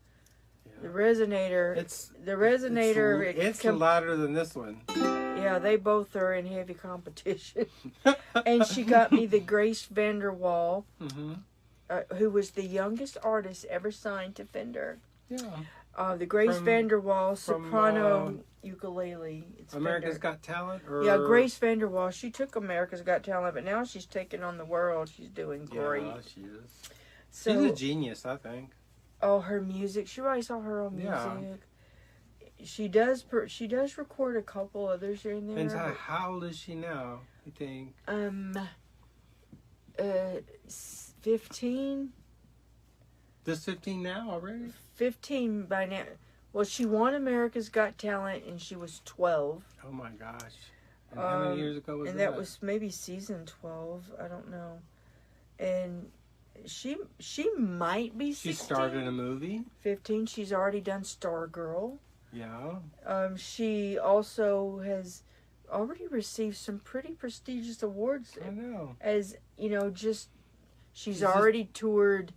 Yeah. The resonator. It's It's louder than this one. Yeah, they both are in heavy competition. And she got me the Grace Vanderwall, who was the youngest artist ever signed to Fender. Yeah. The Grace Vanderwall from, soprano ukulele. It's America's Fender. Got Talent? Or... Yeah, Grace Vanderwall. She took America's Got Talent, but now she's taking on the world. She's doing great. Yeah, she is. So, She's a genius, I think. oh, her music. She writes all her own music. Yeah. She does record a couple others here and there. And so how old is she now, you think? 15. Just 15 now already? 15 by now. Well, she won America's Got Talent and she was 12. Oh my gosh. And how many years ago was that? And that was maybe season 12. I don't know. And she might be 16. She starred in a movie? 15. She's already done Stargirl. Yeah. She also has already received some pretty prestigious awards. I know. As, you know, she's already toured.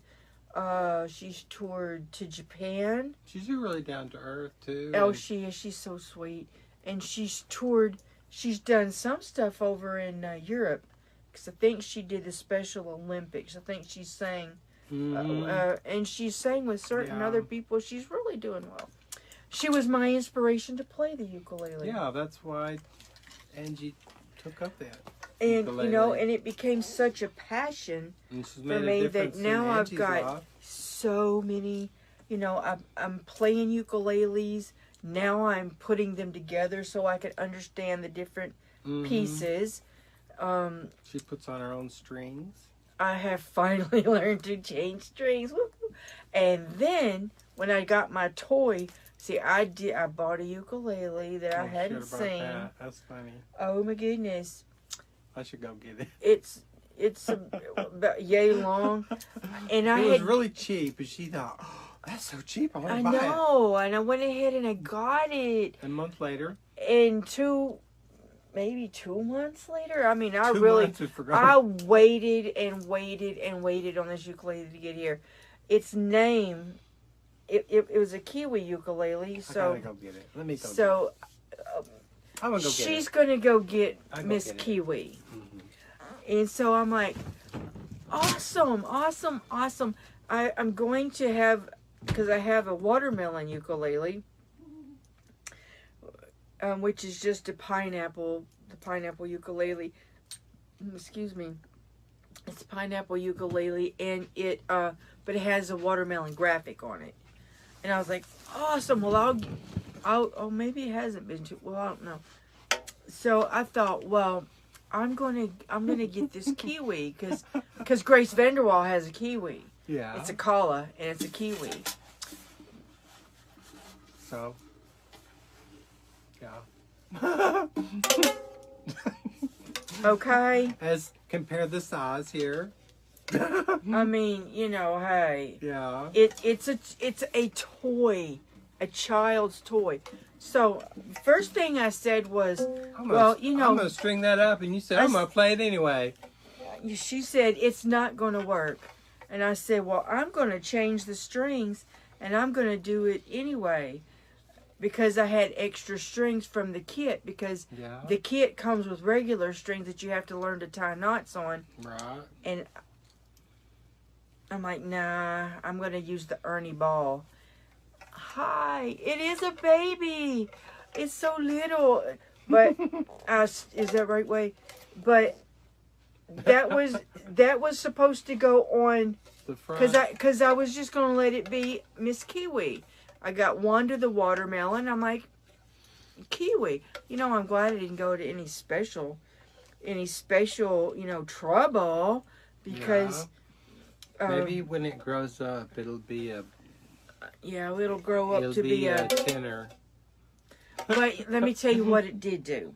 She's toured to Japan. She's really down to earth too. Oh, she is. She's so sweet. And she's toured. She's done some stuff over in Europe. Because I think she did the Special Olympics. I think she sang. And she sang with certain other people. She's really doing well. She was my inspiration to play the ukulele. Yeah, that's why Angie took up that. And, ukulele. you know, and it became such a passion for me that now I've got so many, you know, I'm playing ukuleles. Now I'm putting them together so I can understand the different pieces. She puts on her own strings. I have finally learned to change strings. Woo-hoo. And then when I got my toy, see, I bought a ukulele that I hadn't seen. That. That's funny. Oh my goodness. I should go get it. It's about yay long. And it was really cheap, and she thought, oh, that's so cheap, I want to buy it. I know, and I went ahead and I got it. A month later. And maybe 2 months later. I mean, I waited and waited and waited on this ukulele to get here. Its name, it was a Kiwi ukulele. So I gotta go get it. Let me go. So I'm gonna go get it. She's gonna go get Miss Kiwi. And so I'm like, awesome. I'm going to have, because I have a watermelon ukulele. Which is just the pineapple ukulele. Excuse me. It's pineapple ukulele, and but it has a watermelon graphic on it. And I was like, awesome. Well, I'll maybe it hasn't been too. Well, I don't know. So I thought, well, I'm gonna get this Kiwi because Grace Vanderwall has a Kiwi. Yeah. It's a Kala and it's a Kiwi. So. Yeah. Okay. As compare the size here. I mean, you know, hey. Yeah. It's a toy, a child's toy. So first thing I said was, I'm gonna string that up, and you said I'm gonna play it anyway. She said it's not gonna work, and I said, well, I'm gonna change the strings, and I'm gonna do it anyway. because I had extra strings from the kit, because the kit comes with regular strings that you have to learn to tie knots on. Right. And I'm like, nah, I'm going to use the Ernie ball. Hi, it is a baby. It's so little. But, is that right way? But that was supposed to go on, the front. Because I was just going to let it be Miss Kiwi. I got Wanda the watermelon. I'm like, Kiwi. You know, I'm glad I didn't go to any special, trouble, because maybe when it grows up, it'll be it'll grow up to be a tenor. But let me tell you what it did do.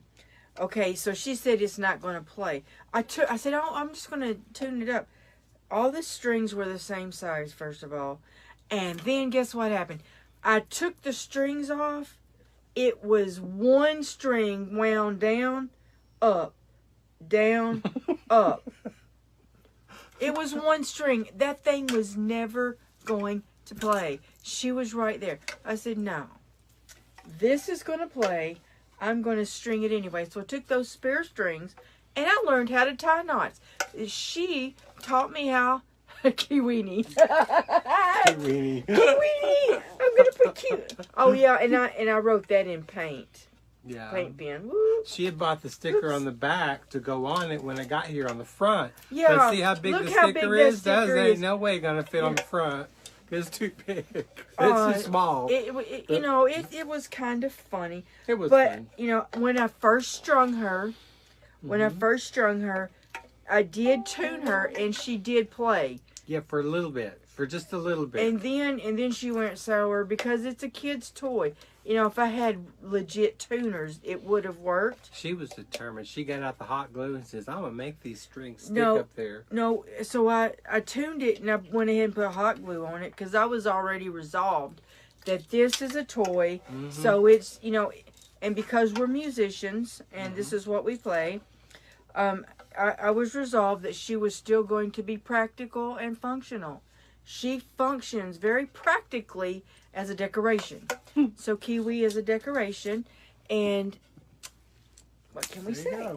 Okay, so she said it's not going to play. I said, oh, I'm just going to tune it up. All the strings were the same size, first of all. And then guess what happened? I took the strings off. It was one string wound down, up, down, up. It was one string. That thing was never going to play. She was right there. I said, no. This is going to play. I'm going to string it anyway. So I took those spare strings and I learned how to tie knots. She taught me how. Kiwini. Kiwini. Kiwini. I'm going to put cute. Oh yeah, and I wrote that in paint. Yeah. Paint pen. Woo. She had bought the sticker on the back to go on it when I got here on the front. Yeah. But see how big the sticker is? That ain't no way going to fit on the front. It's too big. It's too small. It was kind of funny. It was fun. But, when I first strung her, I did tune her and she did play. Yeah, for a little bit. For just a little bit. And then she went sour because it's a kid's toy. If I had legit tuners, it would have worked. She was determined. She got out the hot glue and says, I'm going to make these strings stick up there. No, so I tuned it and I went ahead and put hot glue on it because I was already resolved that this is a toy. Mm-hmm. So it's, and because we're musicians and this is what we play, I was resolved that she was still going to be practical and functional. She functions very practically as a decoration. So Kiwi is a decoration, and what can we say?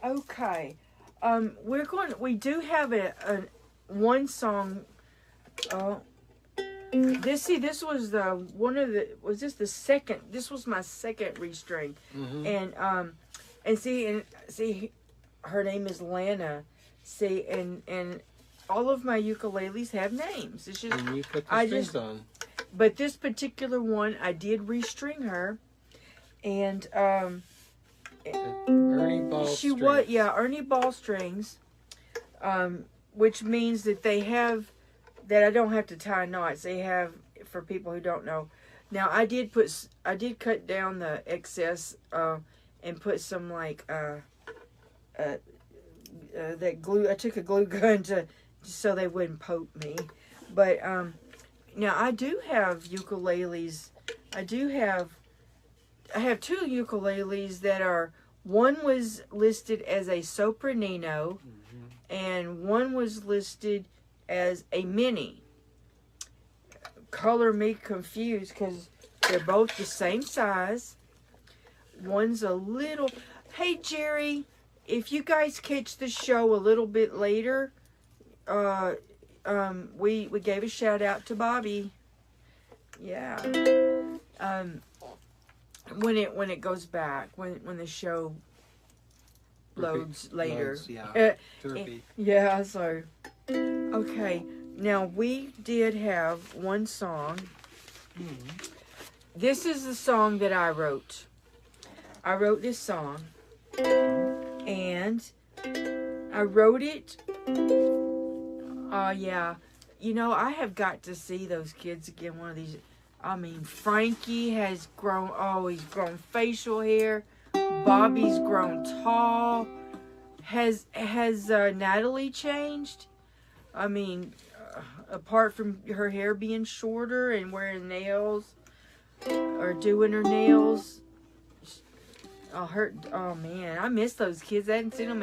Okay, we do have a one song. This was the second. This was my second restring, and see, her name is Lana. See, and all of my ukuleles have names. It's just and you put the strings on. But this particular one, I did restring her, and Ernie ball strings. Ernie ball strings, which means that I don't have to tie knots. They have, for people who don't know. Now I did cut down the excess and put some that glue. I took a glue gun so they wouldn't poke me, but now I do have ukuleles. I have two ukuleles that are, one was listed as a sopranino and one was listed as a mini. Color me confused because they're both the same size. One's a little, hey Jerry, if you guys catch the show a little bit later, we gave a shout out to Bobby. Yeah. When it goes back, when the show loads later. Yeah, so okay. Now we did have one song. This is the song that I wrote. I wrote this song and I wrote it. Yeah. I have got to see those kids again one of these. I mean, Frankie has grown, he's grown facial hair. Bobby's grown tall. Has Natalie changed? I mean, apart from her hair being shorter and wearing nails or doing her nails. Oh man, I miss those kids. I hadn't seen them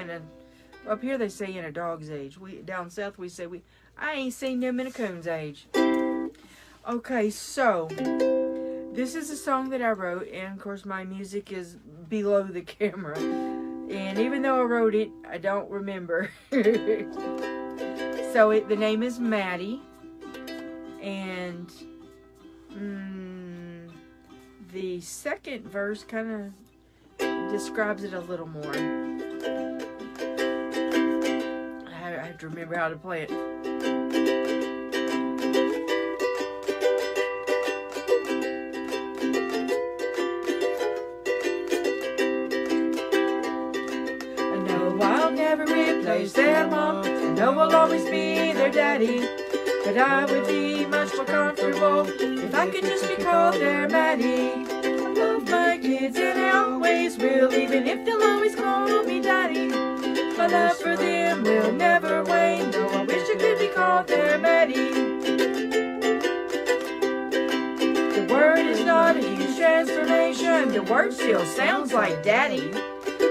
up here they say in a dog's age. Down south we say I ain't seen them in a coon's age. Okay, so this is a song that I wrote, and of course my music is below the camera. And even though I wrote it, I don't remember. So the name is Maddie, and the second verse kind of describes it a little more. I have to remember how to play it. I'll never replace their mom. I know I'll always be their daddy. But I would be much more comfortable if I could just be called their Maddie. I love my kids and I always will, even if they'll always call me daddy. My love for them will never wane. No, I wish I could be called their Maddie. The word is not a huge transformation. The word still sounds like daddy.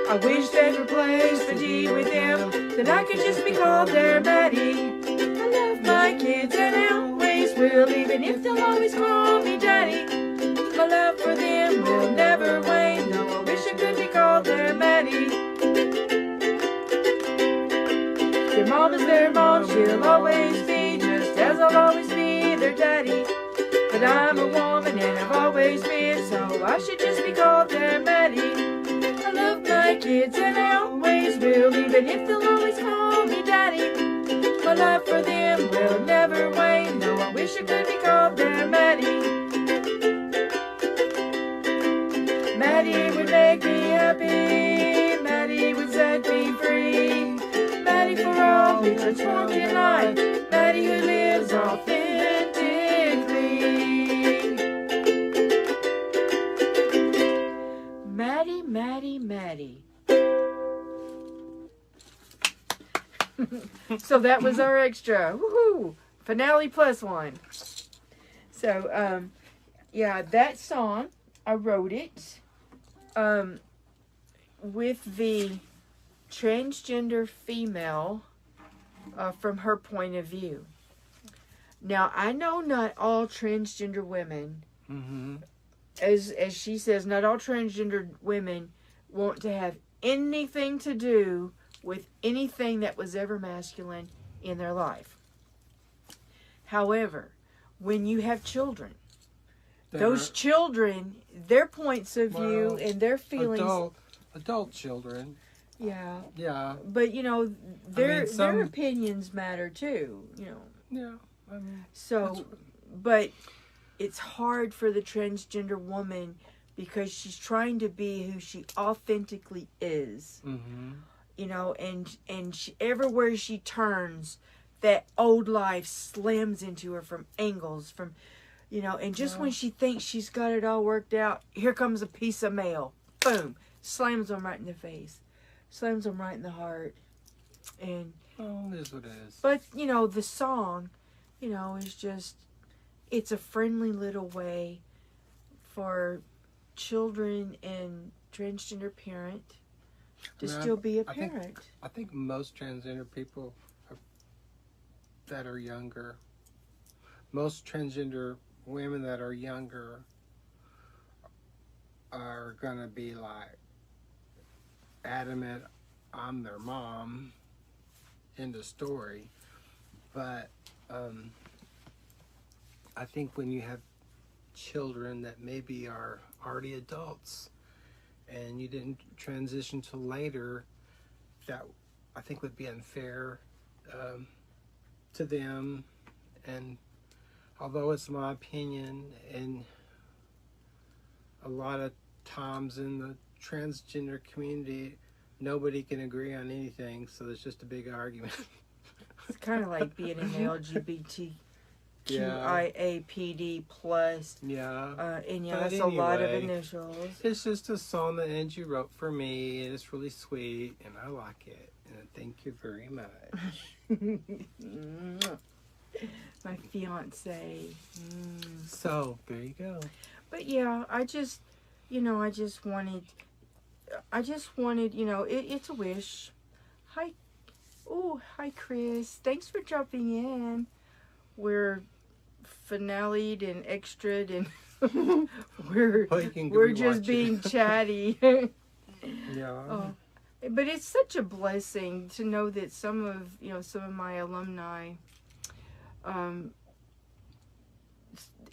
I wish they'd replace the D with M, then I could just be called their Maddie. I love my kids and I always will, even if they'll always call me daddy. My love for them will never wane. No, I wish I could be called their Maddie. Their mom is their mom, she'll always be, just as I'll always be their daddy. But I'm a woman and I've always been, so I should just be called their Maddie. I love my kids and I always will, even if they'll always call me daddy. My love for them will never wane. No, I wish I could be called their Maddie. Maddie would make me happy. Maddie would set me free. Maddie for all who transformed in life. Maddie who lives authentically. Maddie, Maddie, Maddie. So that was our extra. Woohoo! Finale plus one. So, yeah, that song, I wrote it with the transgender female from her point of view. Now, I know not all transgender women, as she says, not all transgender women want to have anything to do with anything that was ever masculine in their life. However, when you have children, those children, their points of view and their feelings... Adult children. Yeah. Yeah. But, you know, their opinions matter too, you know. Yeah. I mean, so, but it's hard for the transgender woman because she's trying to be who she authentically is. You know, and she, everywhere she turns, that old life slams into her from angles, from, you know, and just when she thinks she's got it all worked out, here comes a piece of mail. Boom. Slams them right in the face. Slams them right in the heart. And, oh, it is what it is. But, you know, the song, you know, is just, it's a friendly little way for children and transgender parent to still be a parent. I think most transgender people that are younger, most transgender women that are younger are going to be like adamant, I'm their mom, in the story. But I think when you have children that maybe are already adults and you didn't transition till later, that I think would be unfair to them. And although it's my opinion, and a lot of times in the transgender community, nobody can agree on anything, so there's just a big argument. It's kind of like being an LGBTQIAPD plus. Yeah. And yeah, that's anyway, a lot of initials. It's just a song that Angie wrote for me, and it's really sweet, and I like it. And thank you very much. My fiance. So, there you go. But yeah, I just wanted, you know, it's a wish. Hi, Chris. Thanks for dropping in. We're finale'd and extra'd and Well, you can we're rewatch just it. being chatty. Yeah. Oh, but it's such a blessing to know that some of my alumni, um,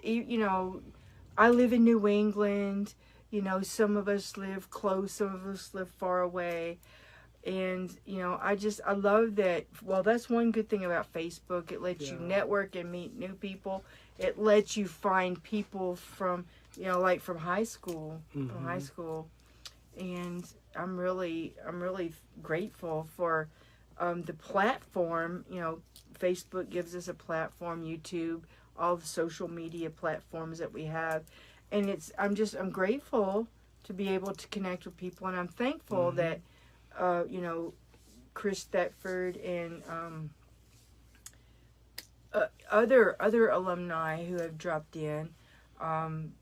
I live in New England. Some of us live close, some of us live far away. And, I love that. Well, that's one good thing about Facebook. It lets you network and meet new people. It lets you find people from, like from high school, And I'm really grateful for the platform. Facebook gives us a platform, YouTube, all the social media platforms that we have. And I'm grateful to be able to connect with people. And I'm thankful that, Chris Thetford and other alumni who have dropped in on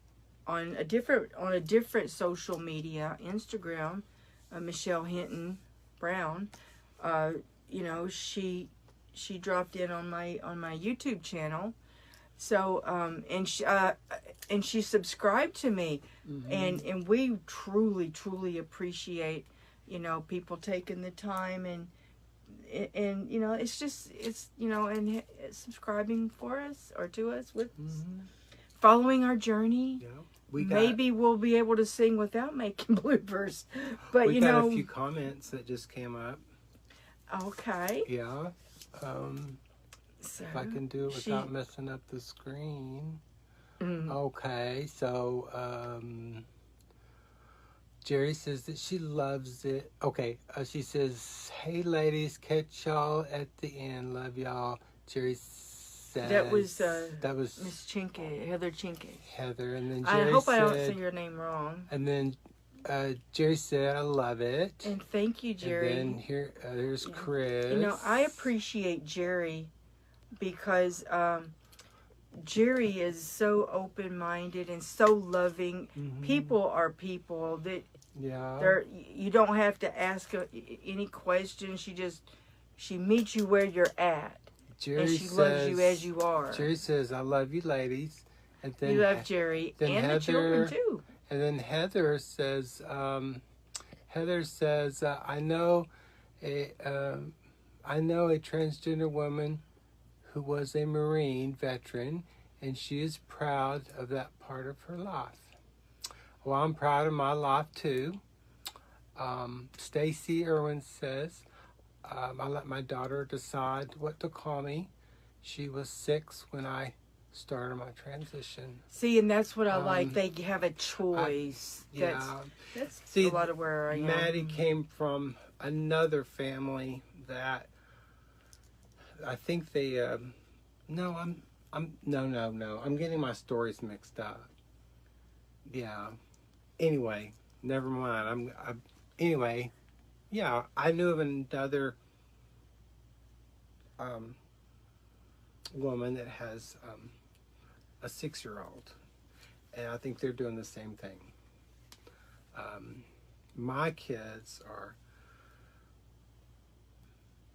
a different social media, Instagram. Michelle Hinton Brown, she dropped in on my YouTube channel. So and she subscribed to me, and we truly appreciate people taking the time and and subscribing for us or to us with following our journey. Yeah. Maybe we'll be able to sing without making bloopers, but we got a few comments that just came up. Okay. Yeah. So if I can do it without messing up the screen. Okay, so Jerry says that she loves it. Okay, she says, "Hey ladies, catch y'all at the end. Love y'all." Jerry says that was Miss Chinke, Heather Chinke. Heather, and then Jerry I hope said, I don't say your name wrong. And then Jerry said, "I love it." And thank you, Jerry. And then here's Chris. I appreciate Jerry because Jerry is so open-minded and so loving. People are people that you don't have to ask any questions. She meets you where you're at. Jerry and she loves you as you are. Jerry says, "I love you, ladies." And then you love Jerry and Heather, the children too. And then Heather says, I know a transgender woman who was a Marine veteran, and she is proud of that part of her life. Well, I'm proud of my life too. Stacy Irwin says, I let my daughter decide what to call me. She was 6 when I started my transition. See, and that's what I like. They have a choice. That's a lot of where I am. Maddie came from another family that I think they. I'm getting my stories mixed up. Yeah. Anyway, never mind. Anyway. Yeah, I knew of another woman that has a 6-year-old, and I think they're doing the same thing. My kids are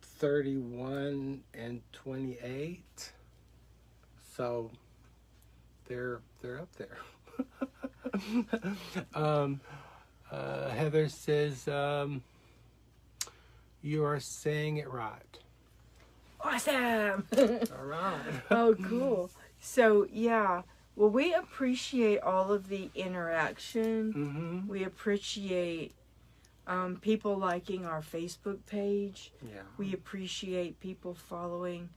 31 and 28, so they're up there. Heather says, "You are saying it right." Awesome. All right. Oh, cool. So, yeah. Well, we appreciate all of the interaction. We appreciate people liking our Facebook page. Yeah. We appreciate people following.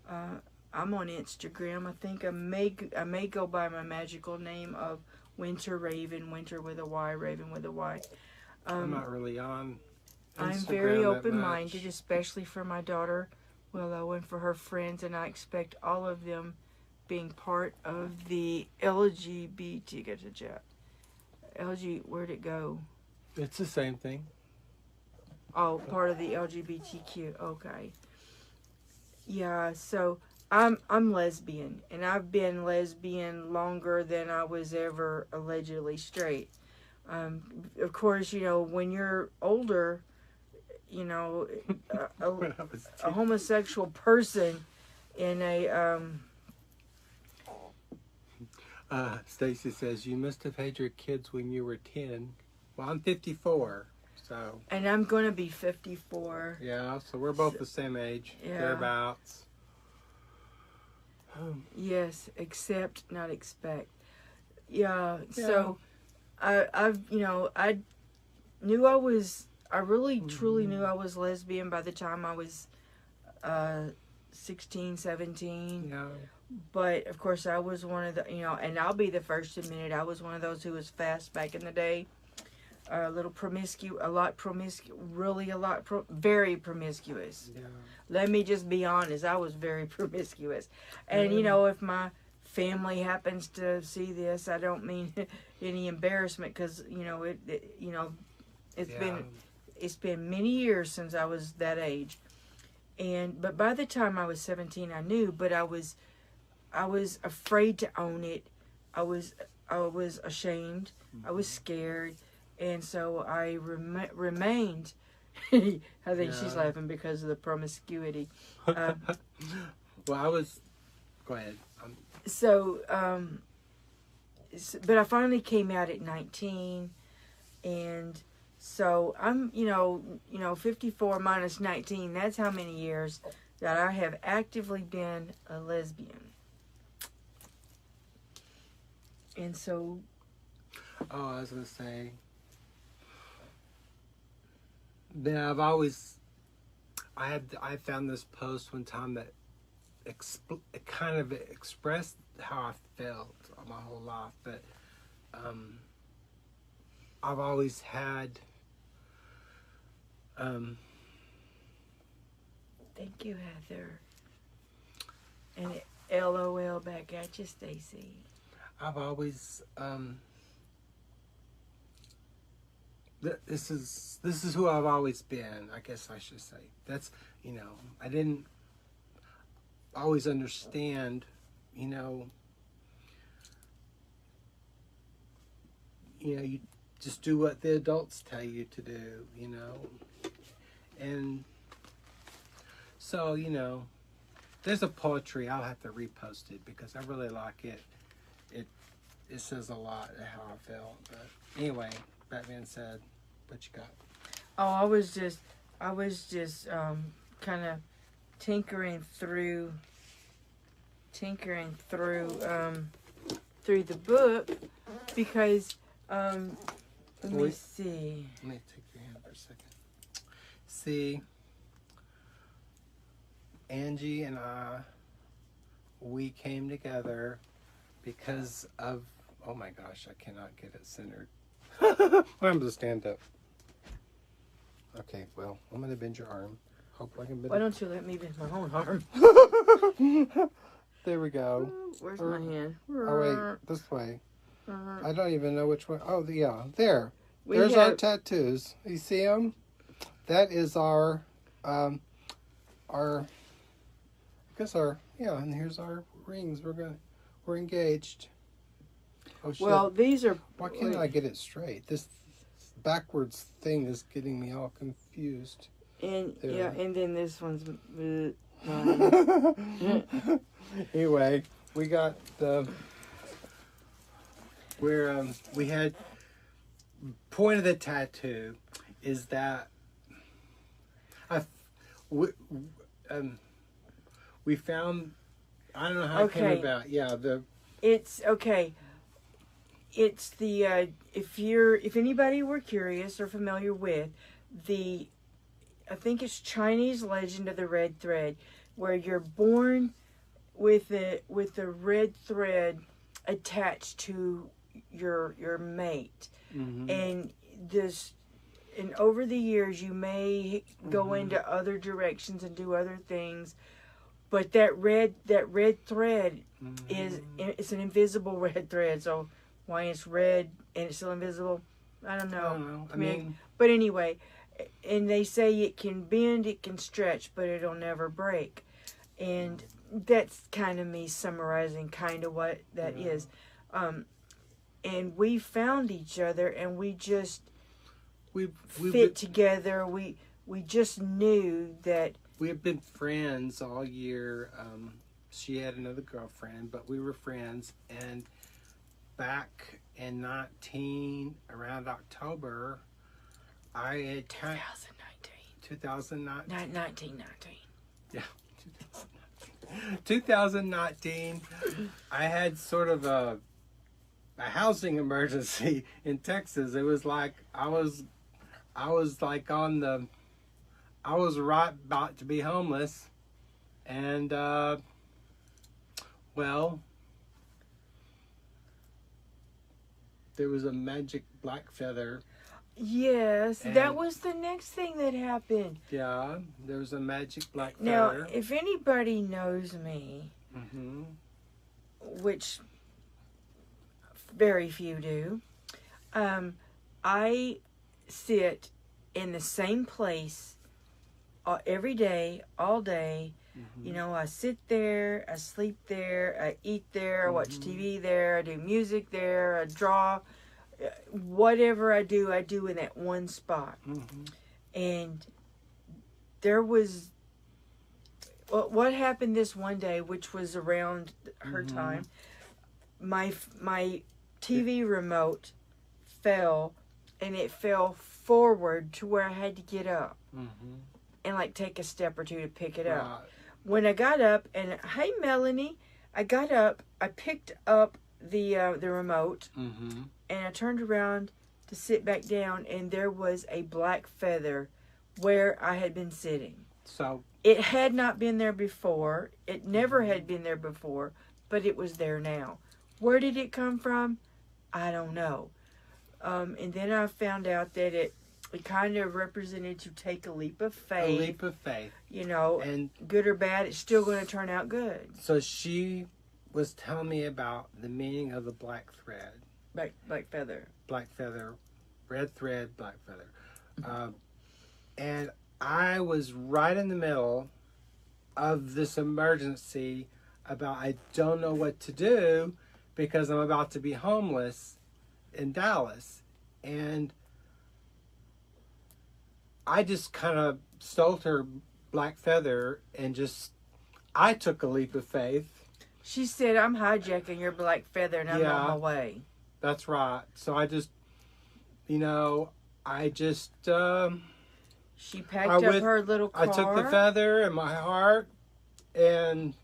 I'm on Instagram. I think I may go by my magical name of Winter Raven, Winter with a Y, Raven with a Y. I'm not really on Instagram. I'm very open-minded, especially for my daughter Willow and for her friends, and I expect all of them being part of the LGBT. Get to chat. Where'd it go? It's the same thing. Oh, part of the LGBTQ. Okay. Yeah. So I'm lesbian, and I've been lesbian longer than I was ever allegedly straight. Of course, when you're older, a homosexual person in a Stacy says, you must have had your kids when you were 10. Well, I'm 54, so. And I'm going to be 54. Yeah, so we're both the same age, Yeah. thereabouts. Yes, accept, not expect. Yeah, so I knew I really truly knew I was lesbian by the time I was 16, 17. Yeah. But of course I was one of the, and I'll be the first to admit it, I was one of those who was fast back in the day. Very promiscuous. Yeah. Let me just be honest, I was very promiscuous. And if my family happens to see this, I don't mean any embarrassment, because it's been many years since I was that age. But by the time I was 17, I knew, but I was afraid to own it. I was ashamed. I was scared. And so I remained. I think she's laughing because of the promiscuity. Well, go ahead. But I finally came out at 19, and so I'm, 54 minus 19. That's how many years that I have actively been a lesbian. And so. Oh, I was gonna say. Yeah, I found this post one time that it kind of expressed how I felt my whole life, but I've always had Thank you, Heather. And LOL back at you, Stacy. I've always this is who I've always been, I guess I should say. That's, I didn't always understand, you just do what the adults tell you to do, and so, there's a poetry, I'll have to repost it because I really like it. It says a lot of how I felt, but anyway, that being said, what you got? Oh, I was just kind of tinkering through the book, because let me see. Let me take your hand for a second. See, Angie and we came together because of, oh my gosh, I cannot get it centered. I'm to stand up. Okay, well, I'm going to bend your arm. Hopefully I can bend Why don't you let me bend my own arm? There we go. Where's my hand? Oh, wait, this way. I don't even know which one. Oh, yeah, there. There's our tattoos. You see them? That is our, and here's our rings. We're engaged. Oh, shit. Well, these are. Why can't I get it straight? This backwards thing is getting me all confused. And there. Yeah, and then this one's. Anyway, we got where we had point of the tattoo is that we found, I don't know how it came about. Yeah, it's okay. It's the if anybody were curious or familiar with I think it's Chinese legend of the red thread, where you're born with the red thread attached to your mate, and over the years you may go into other directions and do other things, but that red thread it's an invisible red thread. So why it's red and it's still invisible, I don't know. I mean, but anyway, and they say it can bend, it can stretch, but it'll never break. And that's kind of me summarizing kind of what that is. And we found each other, and we just fit together. We just knew that we have been friends all year. She had another girlfriend, but we were friends, and back in around October, I had 2019. 1919. Yeah, 2019. I had sort of a housing emergency in Texas. It was like I was like I was right about to be homeless, and well, there was a magic black feather. Yes, that was the next thing that happened. Yeah, there was a magic black Now, feather. if anybody knows me, which very few do, I sit in the same place every day, all day. You know, I sit there, I sleep there, I eat there, I watch TV there, I do music there, I draw. Whatever I do in that one spot. And there was what happened this one day, which was around her time. My TV remote fell, and it fell forward to where I had to get up and like take a step or two to pick it up. When I got up, and hey Melanie, I got up, I picked up the remote, and I turned around to sit back down, and there was a black feather where I had been sitting. So it had not been there before. It never had been there before, but it was there now. Where did it come from? I don't know. And then I found out that it kind of represented to take a leap of faith. A leap of faith. You know, and good or bad, it's still going to turn out good. So she was telling me about the meaning of the black thread. Black feather. Black feather, red thread, black feather. And I was right in the middle of this emergency about I don't know what to do because I'm about to be homeless in Dallas. And I just kind of stole her black feather and I took a leap of faith. She said, I'm hijacking your black feather and I'm on my way. That's right. So I just, she packed up her little car. I took the feather in my heart, and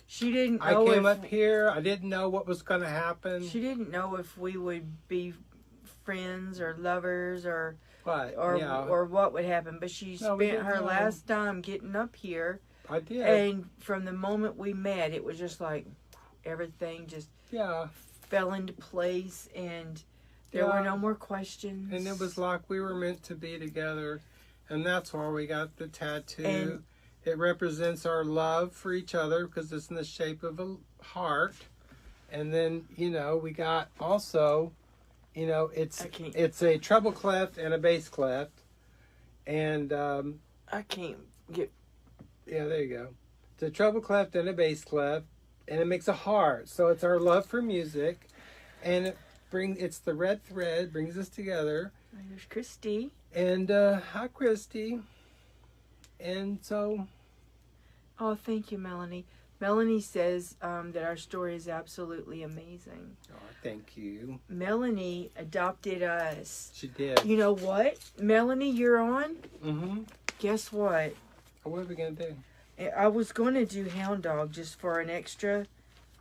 she didn't know I came up here. I didn't know what was going to happen. She didn't know if we would be friends or lovers or what, or what would happen. But she spent her last time getting up here. I did. And from the moment we met, it was just like everything just fell into place, and there were no more questions. And it was like we were meant to be together, and that's why we got the tattoo. And it represents our love for each other because it's in the shape of a heart. And then, we got also, it's a treble clef and a bass clef. And I can't get... Yeah, there you go. It's a treble clef and a bass clef, and it makes a heart. So it's our love for music, and it's the red thread brings us together. There's Christy. And hi, Christy. And so, oh, thank you, Melanie. Melanie says that our story is absolutely amazing. Oh, thank you. Melanie adopted us. She did. You know what, Melanie, you're on. Guess what? What are we going to do? I was going to do Hound Dog just for an extra.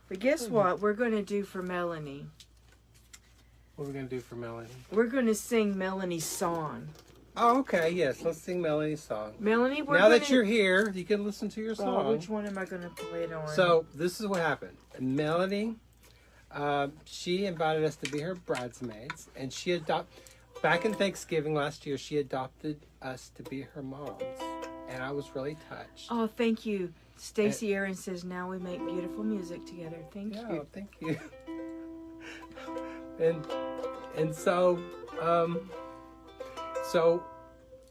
But guess what we're going to do for Melanie? What are we going to do for Melanie? We're going to sing Melanie's song. Oh, okay. Yes, let's sing Melanie's song. Melanie, now that you're here, you can listen to your song. Which one am I going to play it on? So, this is what happened. Melanie, she invited us to be her bridesmaids. And back in Thanksgiving last year, she adopted us to be her moms. And I was really touched. Oh, thank you. Stacy Aaron says, now we make beautiful music together. Thank you. Yeah, thank you. and so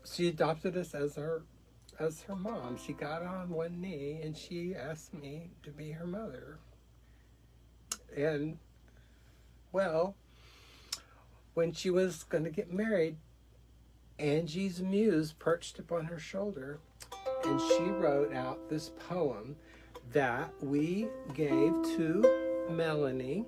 she adopted us as her mom. She got on one knee and she asked me to be her mother. And well, when she was going to get married, Angie's muse perched upon her shoulder, and she wrote out this poem that we gave to Melanie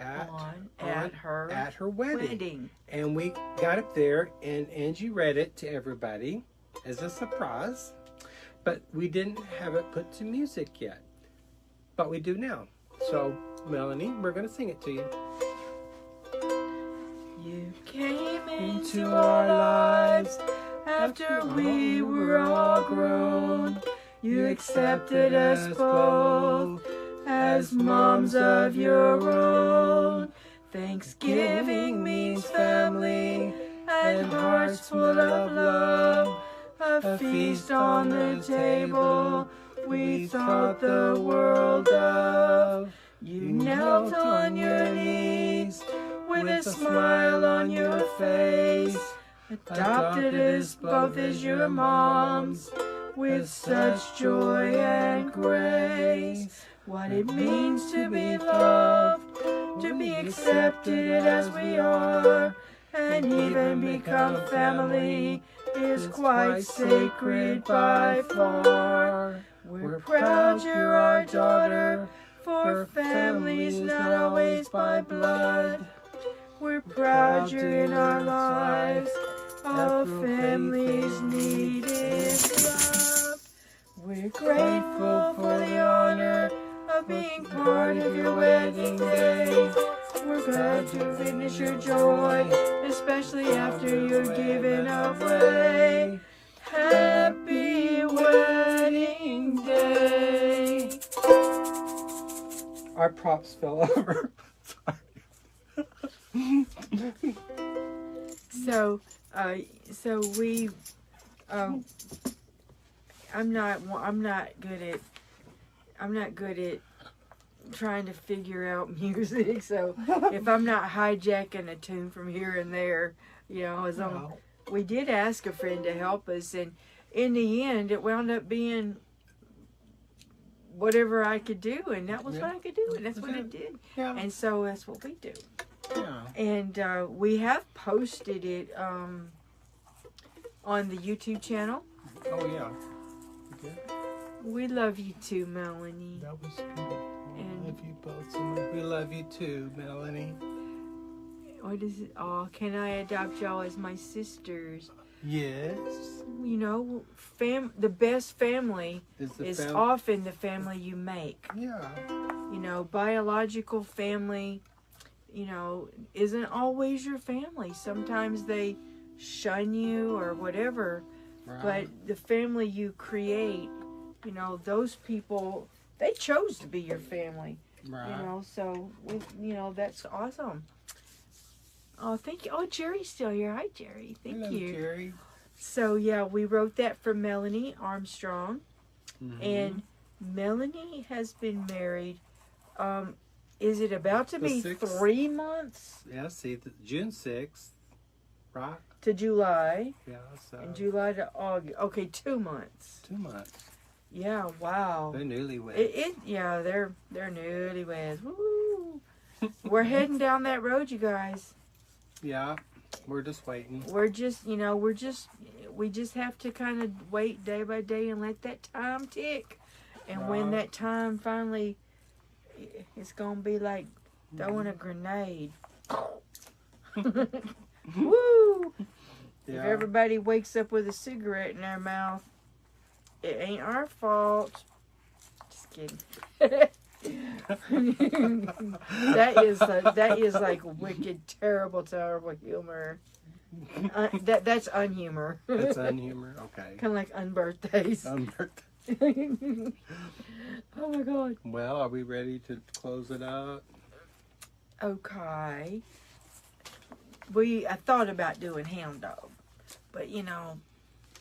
at her wedding. And we got up there, and Angie read it to everybody as a surprise. But we didn't have it put to music yet. But we do now. So, Melanie, we're going to sing it to you. You came into our lives after we were all grown. You accepted us both as moms of your own. Thanksgiving means family and hearts full of love. A feast on the table we thought the world of. You knelt on your knees with a smile on your face, adopted us both as your moms with such joy and grace. What it means to be loved, to be accepted as we are, and even become family is quite sacred by far. We're proud you're our daughter, for family's not always by blood. We're proud you're in our lives, all families need is love. We're grateful for the honor of being part of your wedding day. We're glad to witness your joy, especially after you're given away. Happy wedding day. Our props fell over. So we, I'm not good at trying to figure out music. So if I'm not hijacking a tune from here and there, we did ask a friend to help us, and in the end, it wound up being whatever I could do, and that was what I could do, and that's what it did. Yeah. And so that's what we do. Yeah. And we have posted it on the YouTube channel. Oh, yeah. Good. We love you too, Melanie. That was beautiful. I love you both so much. We love you too, Melanie. What is it? Oh, can I adopt y'all as my sisters? Yes. The best family is family. often the family you make. Yeah. Biological family, isn't always your family. Sometimes they shun you or whatever. Right. But the family you create, those people, they chose to be your family. Right. So, that's awesome. Oh, thank you. Oh, Jerry's still here. Hi, Jerry. Thank you. Jerry. So, yeah, we wrote that for Melanie Armstrong. Mm-hmm. And Melanie has been married. Is it about to be 3 months? Yeah, see, June 6th, right? To July. Yeah, so. And July to August. Okay, 2 months. 2 months. Yeah, wow. They're newlyweds. They're newlyweds. Woo! We're heading down that road, you guys. Yeah, we're just waiting. We just have to kind of wait day by day and let that time tick. And when that time finally, it's going to be like throwing a grenade. Woo! Yeah. If everybody wakes up with a cigarette in their mouth, it ain't our fault. Just kidding. that is like wicked, terrible humor. That's unhumor. That's unhumor. Okay. Kind of like unbirthdays. Oh my God. Well, are we ready to close it out? Okay. I thought about doing hound dog, but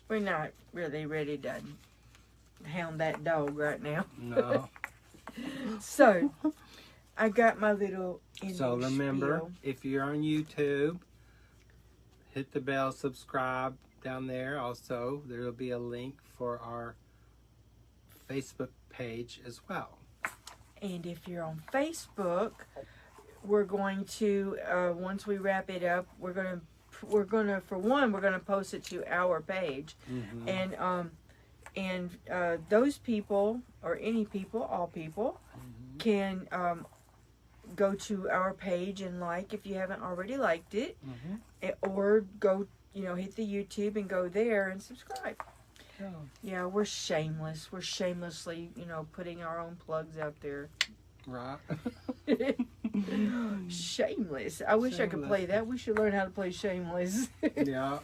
we're not really ready to hound that dog right now. No. So, I got my little So remember, spiel. if you're on YouTube, hit the bell, subscribe down there. Also, there will be a link for our Facebook page as well. And if you're on Facebook, we're going to once we wrap it up, we're gonna post it to our page, Mm-hmm. and those people, or any people, all people, can go to our page and like if you haven't already liked it, Mm-hmm. or go, hit the YouTube and go there and subscribe. Yeah. Yeah, we're shameless. We're shamelessly, putting our own plugs out there. Right. Shameless. I wish I could play that. We should learn how to play Shameless. Yeah.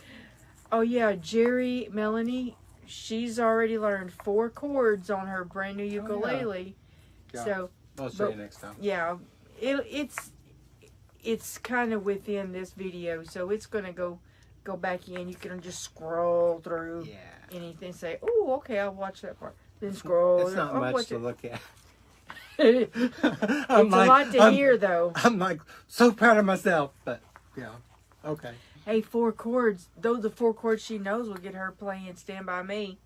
Oh yeah, Jerry, Melanie, she's already learned 4 chords on her brand new ukulele. Yeah. So I'll show you next time. yeah, it's kind of within this video, so it's gonna go back in. You can just scroll through anything. Say, oh, okay, I'll watch that part. Then scroll. It's not much to look at. It's a lot to hear, though. I'm like so proud of myself, but yeah, okay. Hey, 4 chords. Those the 4 chords she knows will get her playing "Stand by Me."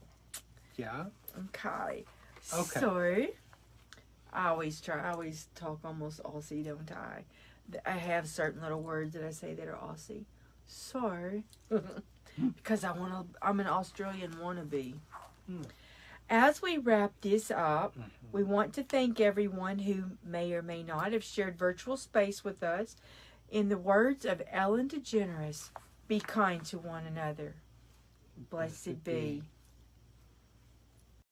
Yeah. Okay. Okay. So, I always talk almost Aussie, don't I? I have certain little words that I say that are Aussie. So, because I'm an Australian wannabe. As we wrap this up, we want to thank everyone who may or may not have shared virtual space with us. In the words of Ellen DeGeneres, be kind to one another. Blessed be.